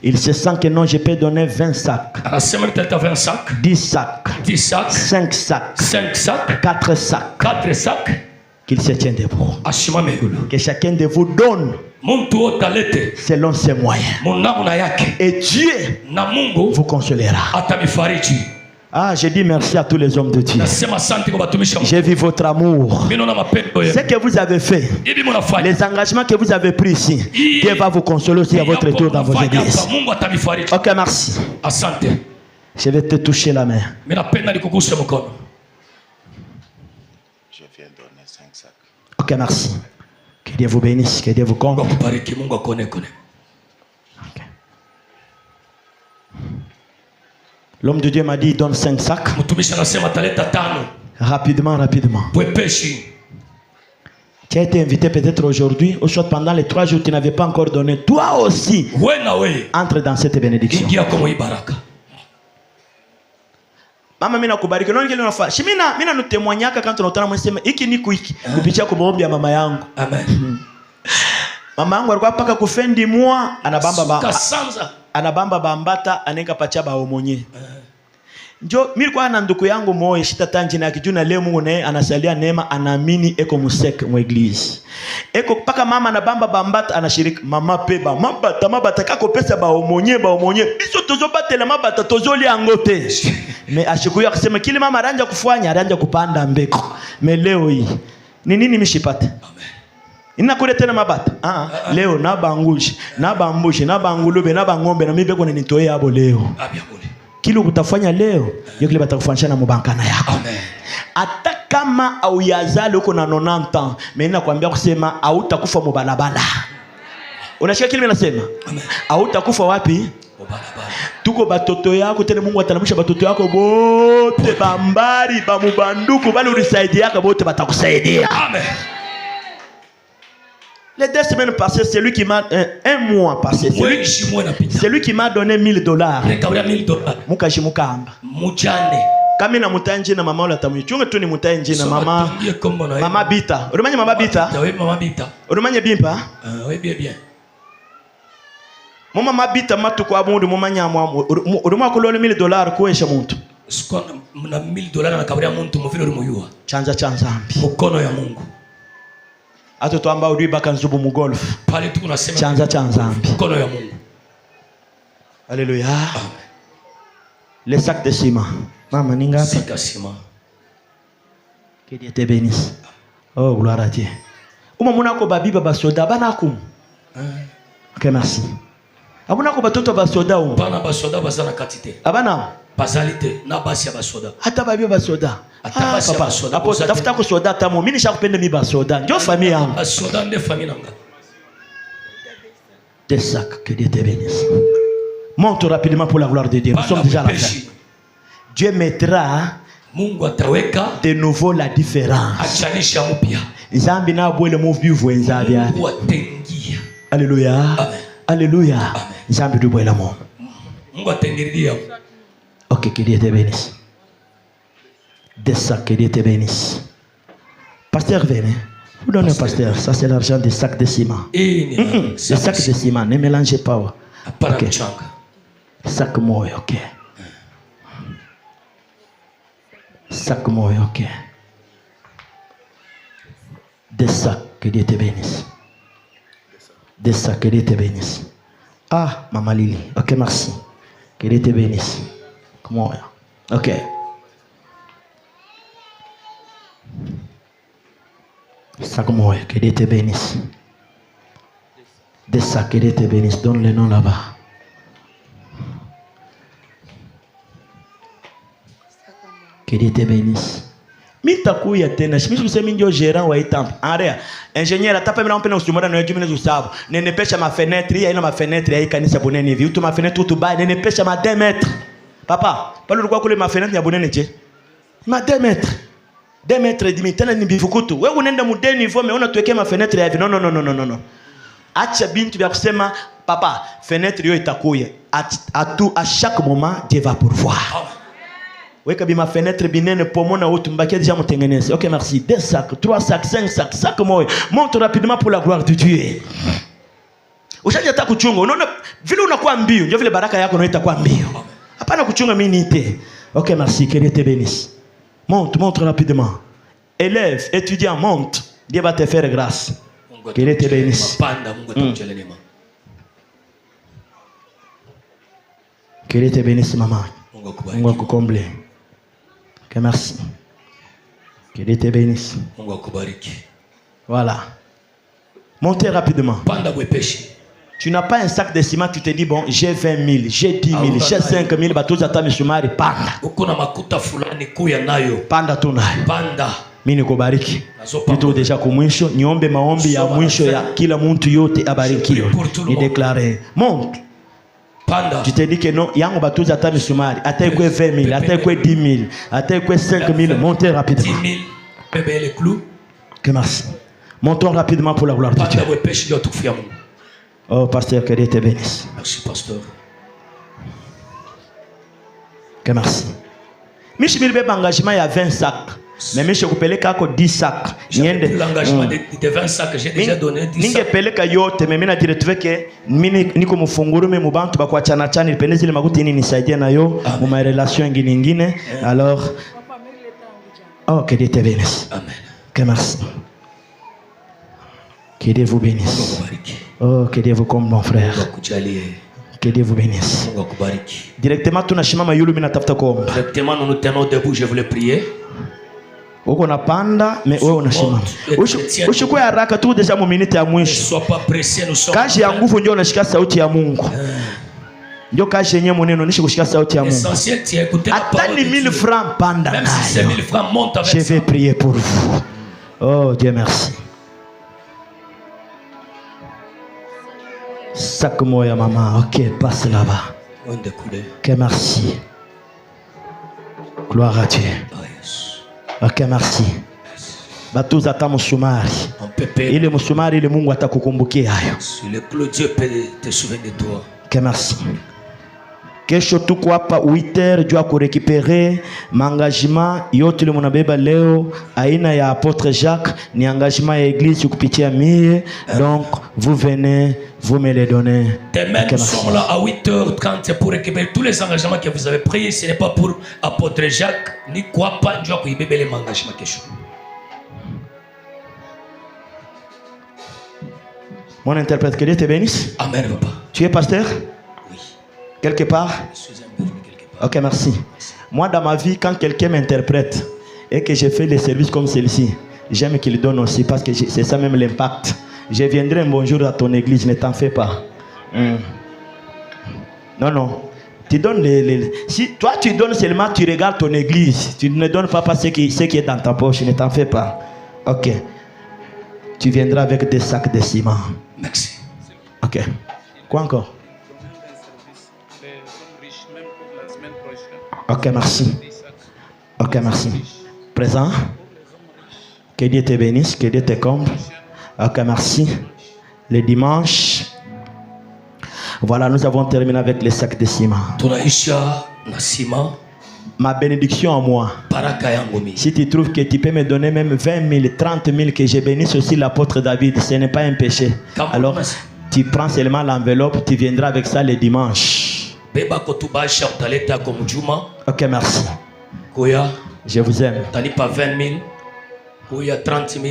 Il se sent que non, je peux donner 20 sacs, 10 sacs, 5 sacs, 4 sacs, qu'il se tienne debout. Que chacun de vous donne selon ses moyens. Et Dieu vous consolera. Ah, je dis merci à tous les hommes de Dieu. J'ai vu votre amour. Ce que vous avez fait, les engagements que vous avez pris ici, Dieu va vous consoler aussi à votre tour dans vos églises. Ok, merci. Je vais te toucher la main. Je viens donner 5 sacs. Ok, merci. Que Dieu vous bénisse, que Dieu vous comble. L'homme de Dieu m'a dit, il donne 5 sacs. Rapidement. Tu as été invité peut-être aujourd'hui, ou soit pendant les 3 jours, tu n'avais pas encore donné. Toi aussi, entre dans cette bénédiction. Mama mina kubariki. Nani kile unafanya? Mina nutemwanyaka quand tunatana msema hiki ni kuiki kupitia kwa maombi ya mama yangu. Amen. Mama yangu alikuwa paka kufendi mwa anabamba bambata anenga pacha ba omonye. Njo mimi kwa na ndugu yangu moyo shitatanji na kijuna leo Mungu naye anasalia neema anaamini eko musek mu eglise. Eko paka mama anabamba bambata anashiriki mama peba mabata kako pesa ba omonye biso tozobatela mabata tozoli angote. Me ashikuya akisema kile mama aranja kufanya aranja kupanda mbeko. Me leo hii ni nini mishipata? Amen. Inakule tena mabata. Leo na bangushi, na bambushi, na bangulube, na bangombe na mibeko na nitoe hapo leo. Kile utafanya leo, yokile batakufanyisha na mubankana yako. Amen. Hata kama au yazali uko na 90 ans, mimi nakwambia kusema hautakufa mubalabala. Unasikia kile mimi nasema? Amen. Hautakufa wapi? Mubalabala. Tuko batoto yako tena Mungu atalamusha batoto yako bote bambari bamubanduku bali ulisaidia yako bote batakusaidia. Amen. Les 2 semaines passées, c'est lui qui m'a un mois passé. C'est lui qui m'a donné $1000. Mukashi mukamba. Mujane. Kami na mutanji na mama ulatamui. Chunga tu ni mutanji na mama. Mama Bita. Urumanye mama Bita? Oui, mama Bita. Urumanye Bimpa? Oui, bien. Mama Bita matu kwa mundu mama nyamwa. Urumwa kulole $1000 kuesha muntu. na $1000 na kaburi ya muntu muvile uri muyua. Chanza chanzambi. Mukono ya Mungu. Ato tuamba uri baka nzubu mu golf. Pale tu kunasema chanza chanzambi. Mukono ya Mungu. Alléluia. Amen. Les sacs de ciment. Maman ninga. Sac de ciment. Que Dieu te bénisse. Oh gloire à Dieu. Uma muna ko babiba basoda banakum. Ok, merci. Abuna ko batoto basoda um. Bana basoda bazana quantité. Abana bazalité na basi ya basoda. Hata babiba basoda. Hata basi ya basoda. Apo tafuta ko soda tamo. Mimi nishakupenda mi basoda. Ndio famille yangu. Basoda ndio famille nanga. Des sacs, que Dieu te bénisse. Monte rapidement pour la gloire de Dieu. Nous sommes déjà à la fin. Dieu mettra Mungu ataweka de nouveau la différence. Achanisha mpya. Zambi na bwele move vwenza bya. Mungu atengia. Alléluia. Amen. Alléluia. Zambi du bwele mo. Mungu atengiria. OK, que Dieu te bénisse. Des sacs, que Dieu te bénisse. Pasteur, venez. Vous donnez pasteur, ça c'est l'argent des sacs de ciment. Les sacs de ciment, ne mélangez pas. OK. Sac moyo, OK. Sac moyo, OK. Des sacs, que Dieu te bénisse. Des sacs, que Dieu te bénisse. Ah, Maman Lily, OK, merci. Que Dieu te bénisse. Comment? OK. Sac moyo, que Dieu te bénisse. Des sacs, que Dieu te bénisse. Donne le nom là-bas. Que Dieu te bénisse. Mitakuya tena shimishi kusema ndio gérant wa itamp. Area ingénieur atapa mimi nampenda usumura na jumene zusabu. Nenepesha ma fenêtre ya ina ma fenêtre ya kanisa boneni hivi. Utu ma fenêtre utu ba nenepesha ma 2 mètres. Papa, pale ulikuwa kule ma fenêtre ya boneni je? Ma 2 mètres. 2 mètres et demi tena ni bifukutu. Wewe unaenda mu deni hivyo umeona tuwekea ma fenêtre ya hivi. No. Acha bintu vya kusema papa fenêtre hiyo itakuya. À chaque moment Dieu va pourvoir. Weka bima fenêtre binene pomona utu mbakia déjà mutengeneze. OK, merci. 2 sacs, 3 sacs, 5 sacs, sac moyo. Monte rapidement pour la gloire de Dieu. Ushaje hata kuchunga. Unaona vile unakuwa mbio, ndio vile baraka yako inaita kwa mbio. Hapana kuchunga mimi nite. OK, merci. Que Dieu te bénisse. Monte rapidement. Élève, étudiant, monte. Dieu va te faire grâce. Que Dieu te bénisse. Que Dieu te bénisse, maman. Mungu akukomble. Que merci. Que Dieu te bénisse. Mungu akubariki. Voilà. Montez rapidement. Panda bwepeshi. Tu n'as pas un sac de ciment, tu te dis bon, j'ai 20 000, j'ai 10 000, j'ai 5 000, batoza ta misumari, panda. Uko na makuta fulani kuya nayo. Panda tu nayo. Panda. Mimi nikubariki. Nito deja kumwisho, niombe maombi ya mwisho ya kila mtu yote abarikiwe. Ni déclarer. Monte. Panda. Tu te dis que non, yango batuza ta misumari, ataikwe 20 000, ataikwe 10 000, ataikwe 5 000, montez rapidement. 10 000, bébé les clous. Que merci. Montons rapidement pour la gloire de Dieu. Oh, pasteur, que Dieu te bénisse. Merci, pasteur. Que merci. Michi milbe engagement il y a 20 sacs. Mais michi kupeleka ko 10 sacs. J'ai l'engagement de 20 sacs, j'ai déjà donné 10 sacs. Ningepeleka yote mais mimi na retrouver que mimi niko mfungurume mu bantu bakwachana chani nipendeze ile makuti nini nisaidie nayo mu ma relation nyingine. Alors oh, que Dieu te bénisse. Amen. Que merci. Que Dieu vous bénisse. Oh, que Dieu vous comble mon frère. Que Dieu vous bénisse. Directement tunashimama yulu mimi natafuta kuomba. Directement nous nous tenons debout, je voulais prier. Uko napanda mais wewe unashimama. Ushukue haraka tu deja mu minute ya mwisho. Sois pas pressé, nous sommes. Kazi ya nguvu ndio unashika sauti ya Mungu. Ndio kazi yenyewe mweneno nishi kushika sauti ya Mungu. Essentiel tu écouter la parole. Hata ni 1000 francs panda. Même si c'est 1000 francs monte avec ça. Je vais prier pour vous. Oh Dieu merci. Sac moya maman, ok, passe là-bas. Ok, merci. Gloire à Dieu. Ok, merci. Batuza ta musumari. Ile musumari ile Mungu atakukumbukia hayo. Le Dieu peut te souvenir de toi. Ok, merci. Kesho tuko hapa 8h juu ya kurekipere maengagement yote ile mnabeba leo aina ya apôtre Jacques ni engagement ya église kupitia mie. Donc vous venez, vous me les donnez. Demain nous sommes là à 8h30 pour récupérer tous les engagements que vous avez pris. Ce n'est pas pour apôtre Jacques ni quoi pas juu ya kuibeba les engagements kesho. Mon interprète, que Dieu te bénisse. Amen, papa. Tu es pasteur? Oui. Quelque part? Je suis un peu quelque part. Ok, merci. Moi, dans ma vie, quand quelqu'un m'interprète et que je fais des services comme celui-ci, j'aime qu'il donne aussi parce que c'est ça même l'impact. Je viendrai un bonjour à ton église, ne t'en fais pas. Non, non. Tu donnes Si toi, tu donnes seulement, tu regardes ton église. Tu ne donnes pas ce qui est dans ta poche, ne t'en fais pas. Ok. Tu viendras avec des sacs de ciment. Merci. Ok. Quoi encore? Ok, merci. Ok, merci. Présent. Que Dieu te bénisse, que Dieu te comble. Ok, merci. Le dimanche. Voilà, nous avons terminé avec les sacs de ciment. Ma bénédiction en moi. Si tu trouves que tu peux me donner même 20 000, 30 000, que je bénisse aussi l'apôtre David, ce n'est pas un péché. Alors, tu prends seulement l'enveloppe, tu viendras avec ça le dimanche. Ok, merci. Je vous aime. Tu n'as pas 20 000, ou il y a 30 000.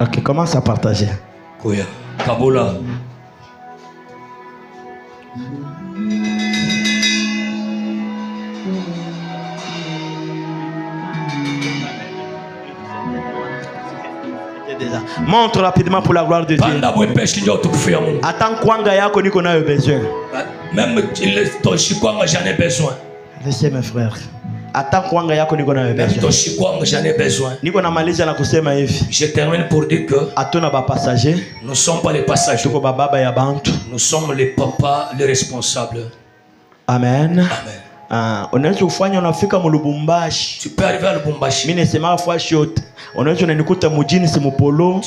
Ok, commence à partager. Kabola. Montre rapidement pour la gloire de Dieu. Attends kwanga yako niko nayo besoin. Même ton chikwanga j'en ai besoin. Laissez mes frères. Attends kwanga yako niko nayo besoin. Ton chikwanga j'en ai besoin. Niko na maliza na kusema hivi. Je termine pour dire que atona ba passager. Nous sommes pas les passagers. Tuko ba baba ya bantu. Nous sommes les papas, les responsables. Amen. Amen. Unaweza kufanya unafika Lubumbashi. Tu peux arriver à Lubumbashi. Mimi nasema fashi yote. Unaweza unanikuta mjini si Mupolo,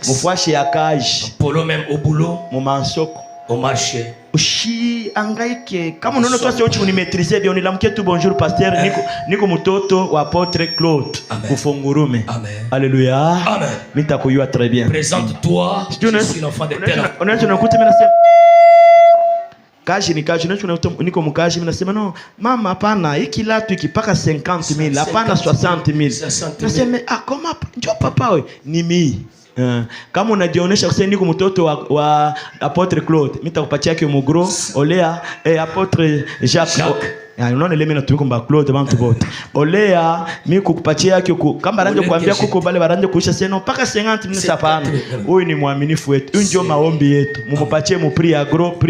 mufashi ya kaji. Polo même au boulot, mu mansoko, au marché. Ushi angaike kama unaona tu sio chini maîtriser bien unilamke tu bonjour pasteur niko mtoto wa apôtre Claude kufungurume. Amen. Alléluia. Amen. Mimi takuyua très bien. Présente-toi. Je suis l'enfant de terre. Unaweza unakuta mimi nasema kaji ni kaji, niko mkaji, mimi nasema no mama hapana, hiki latu ikipaka 50,000 hapana 60,000. Nasema kama njoo papa wewe ni mimi. Kama unajionyesha kusema niko mtoto wa apôtre Claude, mimi nitakupatia kile mugro olea apôtre Jacques. Unaona ile mimi natumika kwa Claude bantu bote. Olea mimi kukupatia yake kama baranje kuambia kuko bale baranje kuisha seno mpaka 50,000 sapana. Huyu ni mwaminifu wetu. Huyu ndio maombi yetu. Mumpatie mu prix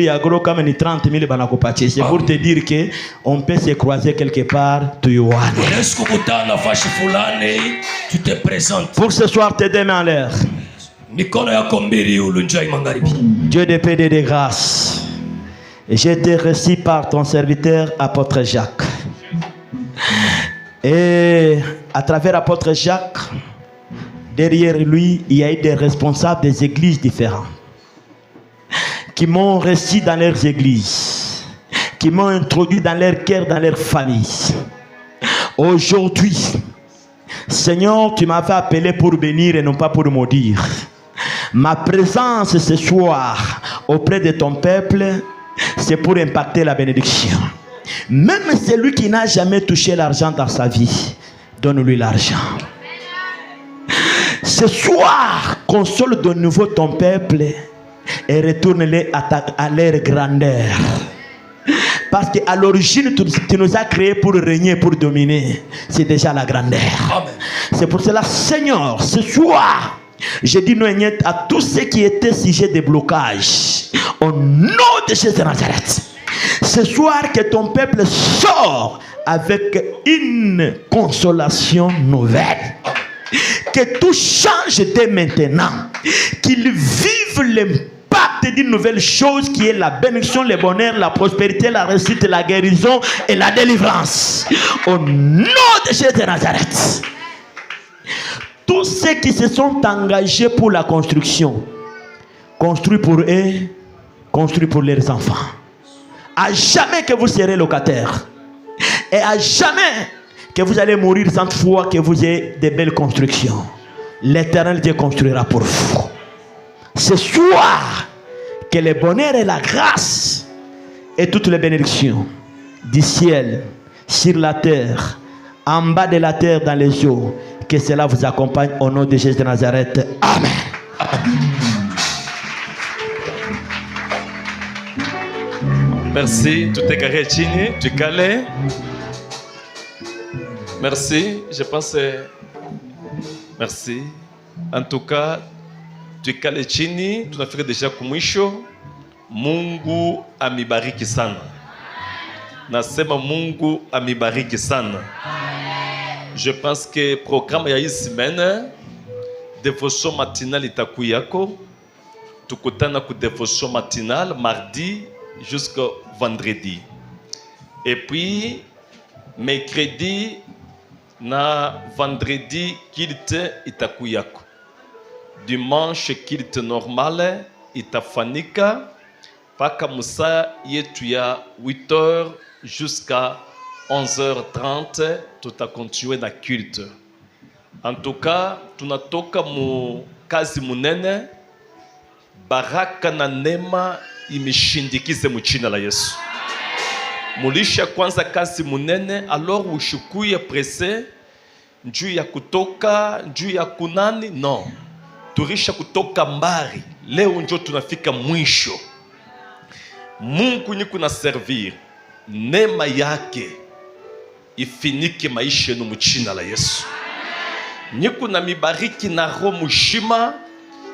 agro kama ni 30,000 banakupatia. C'est pour te dire que on peut se croiser quelque part tu yoane. Est-ce que kutana fashi fulani tu te présentes. Pour ce soir te donner en l'air. Mikono yako mbili ulunjai magharibi. Dieu de paix et de grâce. J'ai été reçu par ton serviteur, apôtre Jacques. Et à travers apôtre Jacques, derrière lui, il y a eu des responsables des églises différentes qui m'ont reçu dans leurs églises, qui m'ont introduit dans leur cœur, dans leur famille. Aujourd'hui, Seigneur, tu m'avais appelé pour bénir et non pas pour maudire. Ma présence ce soir auprès de ton peuple, c'est pour impacter la bénédiction. Même celui qui n'a jamais touché l'argent dans sa vie, donne-lui l'argent. Ce soir, console de nouveau ton peuple et retourne-les à leur grandeur. Parce qu'à l'origine, tu nous as créés pour régner, pour dominer. C'est déjà la grandeur. Amen. C'est pour cela, Seigneur, ce soir, je dis non à tous ceux qui étaient sujets de blocage. Au nom de Jésus de Nazareth. Ce soir, que ton peuple sort avec une consolation nouvelle. Que tout change dès maintenant. Qu'ils vivent l'impact d'une nouvelle chose qui est la bénédiction, le bonheur, la prospérité, la réussite, la guérison et la délivrance. Au nom de Jésus de Nazareth. Tous ceux qui se sont engagés pour la construction, construit pour eux, construit pour leurs enfants. À jamais que vous serez locataire. Et à jamais que vous allez mourir sans foi que vous ayez de belles constructions. L'Éternel Dieu construira pour vous. Ce soir, que le bonheur et la grâce et toutes les bénédictions du ciel, sur la terre, en bas de la terre, dans les eaux, que cela vous accompagne au nom de Jésus de Nazareth. Amen. Merci, tout est carré, Chini, tu calais. Merci, je pense. Merci. En tout cas, tu calais chini, tunafika deja kumwisho. Mungu amibariki sana. Nasema Mungu amibariki sana. Je pense que programme ya hii semaine, dévotion matinale itakuyako. Tukutana ku dévotion matinale mardi jusqu'au vendredi. Et puis mercredi na vendredi kilte itakuyako. Dimanche kilte normale itafanika paka musa yetu ya 8h jusqu'à 11h30 tutakontinue na culte. En tout cas, tunatoka mu kazi munene, baraka na neema imeshindikize mu jina la Yesu. Mulisha kwanza kazi munene, alors ushukuye presse njuu ya kutoka, njuu ya kunani, non. Turisha kutoka mbari, leo njo tunafika mwisho. Mungu ni kuna servir, neema yake ifinike maisha yenu mu jina la Yesu. Niku na mibariki na roho mshima,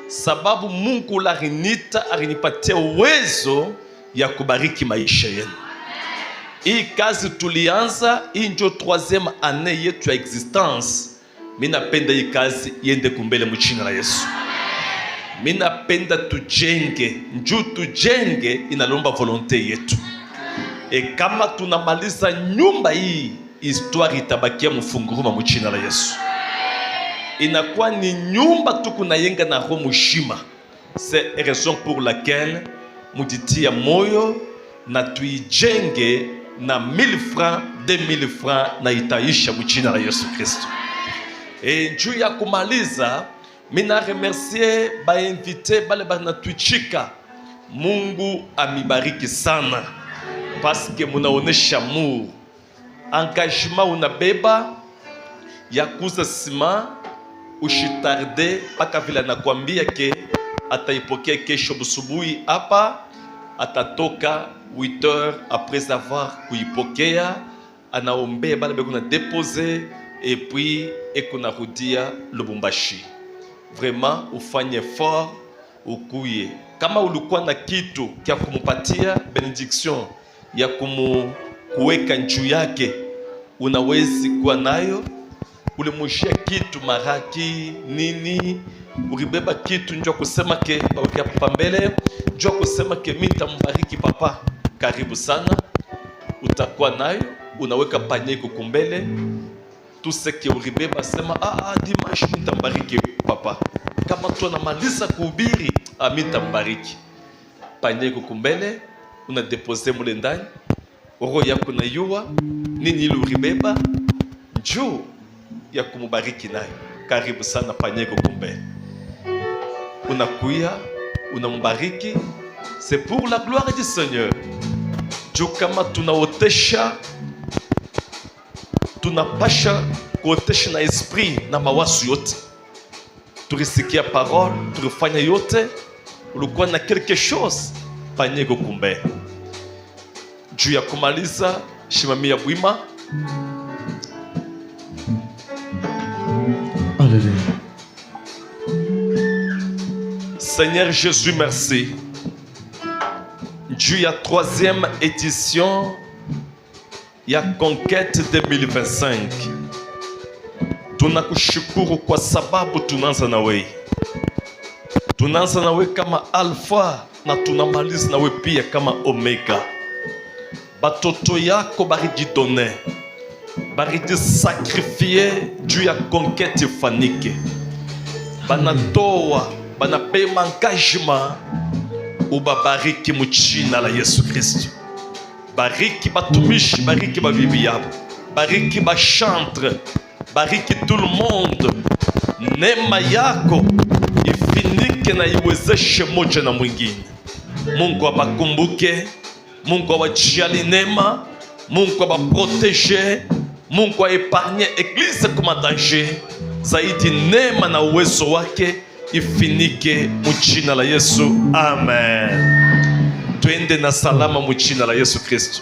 sababu Mungu larinita arinipatia uwezo ya kubariki maisha yenu. Hii kazi tulianza, hii ndio 3e année yetu ya existence. Mina penda hii kazi iende kumbele mu jina la Yesu. Mina penda tujenge, njuu tujenge inalomba volonté yetu. E kama tunamaliza nyumba hii, histoire itabakia mfunguruma mu jina la Yesu. Inakuwa ni nyumba tukunayenga na roho mshima. C'est raison pour laquelle mujitia moyo na tuijenge na 1000 francs, 2000 francs na itaisha mu jina la Yesu Kristo. Et njuu ya kumaliza, mina remercier ba invité bale bana tuichika. Mungu amibariki sana parce que munaonesha amour. Engagement unabeba ya kuza sima, ushitarde paka vile nakwambia ke ataipokea kesho busubuhi hapa, atatoka 8h après avoir kuipokea, anaombea bale bekuna déposer et puis ekuna rudia Lubumbashi. Vraiment ufanye effort ukuye. Kama ulikuwa na kitu kia kumupatia benediction ya kuweka njuu yake, unawezi kuwa nayo. Ulimushia kitu maraki nini, uribeba kitu njoo kusema ke baweka papa mbele, njoo kusema ke mimi nitambariki papa, karibu sana, utakuwa nayo. Unaweka panye kukumbele tout ce que uribeba, sema dimanche mimi nitambariki papa. Kama tu anamaliza kuhubiri, mimi nitambariki. Panye kukumbele, una deposer mule ndani, roho yako na yua nini ile uribeba, njoo ya kumubariki nayo. Karibu sana panye kukumbele. Unakuya, unambariki, c'est pour la gloire du Seigneur. Juu kama tunaotesha, tunapasha kuotesha na esprit na mawazo yote. Turisikia parole, turifanya yote, ulikuwa na quelque chose, panye kukumbele. Juu ya kumaliza, shimamia bwima. Alléluia. Seigneur Jésus, merci. Dieu, ya 3e édition, ya Conquête 2025. Tunakushukuru kwa sababu tunaanza na wewe. Tunaanza na wewe kama Alpha na tunamaliza na wewe pia kama Omega. Batoto yako barijidone, baridi sacrifier juu ya conquête fanike. Banatoa, banapema engagement ubabariki mchina la Yesu Kristo. Bariki batumishi, bariki babibi yabo, bariki bachantre, bariki tout le monde. Neema yako ifinike na iwezeshe moja na mwingine. Mungu abakumbuke, Mungu awajali neema, Mungu abaprotege, Mungu aepargne eglise kuma danger. Zaidi neema na uwezo wake ifinike mchina la Yesu. Amen. Tuende na salama mchina la Yesu Kristo.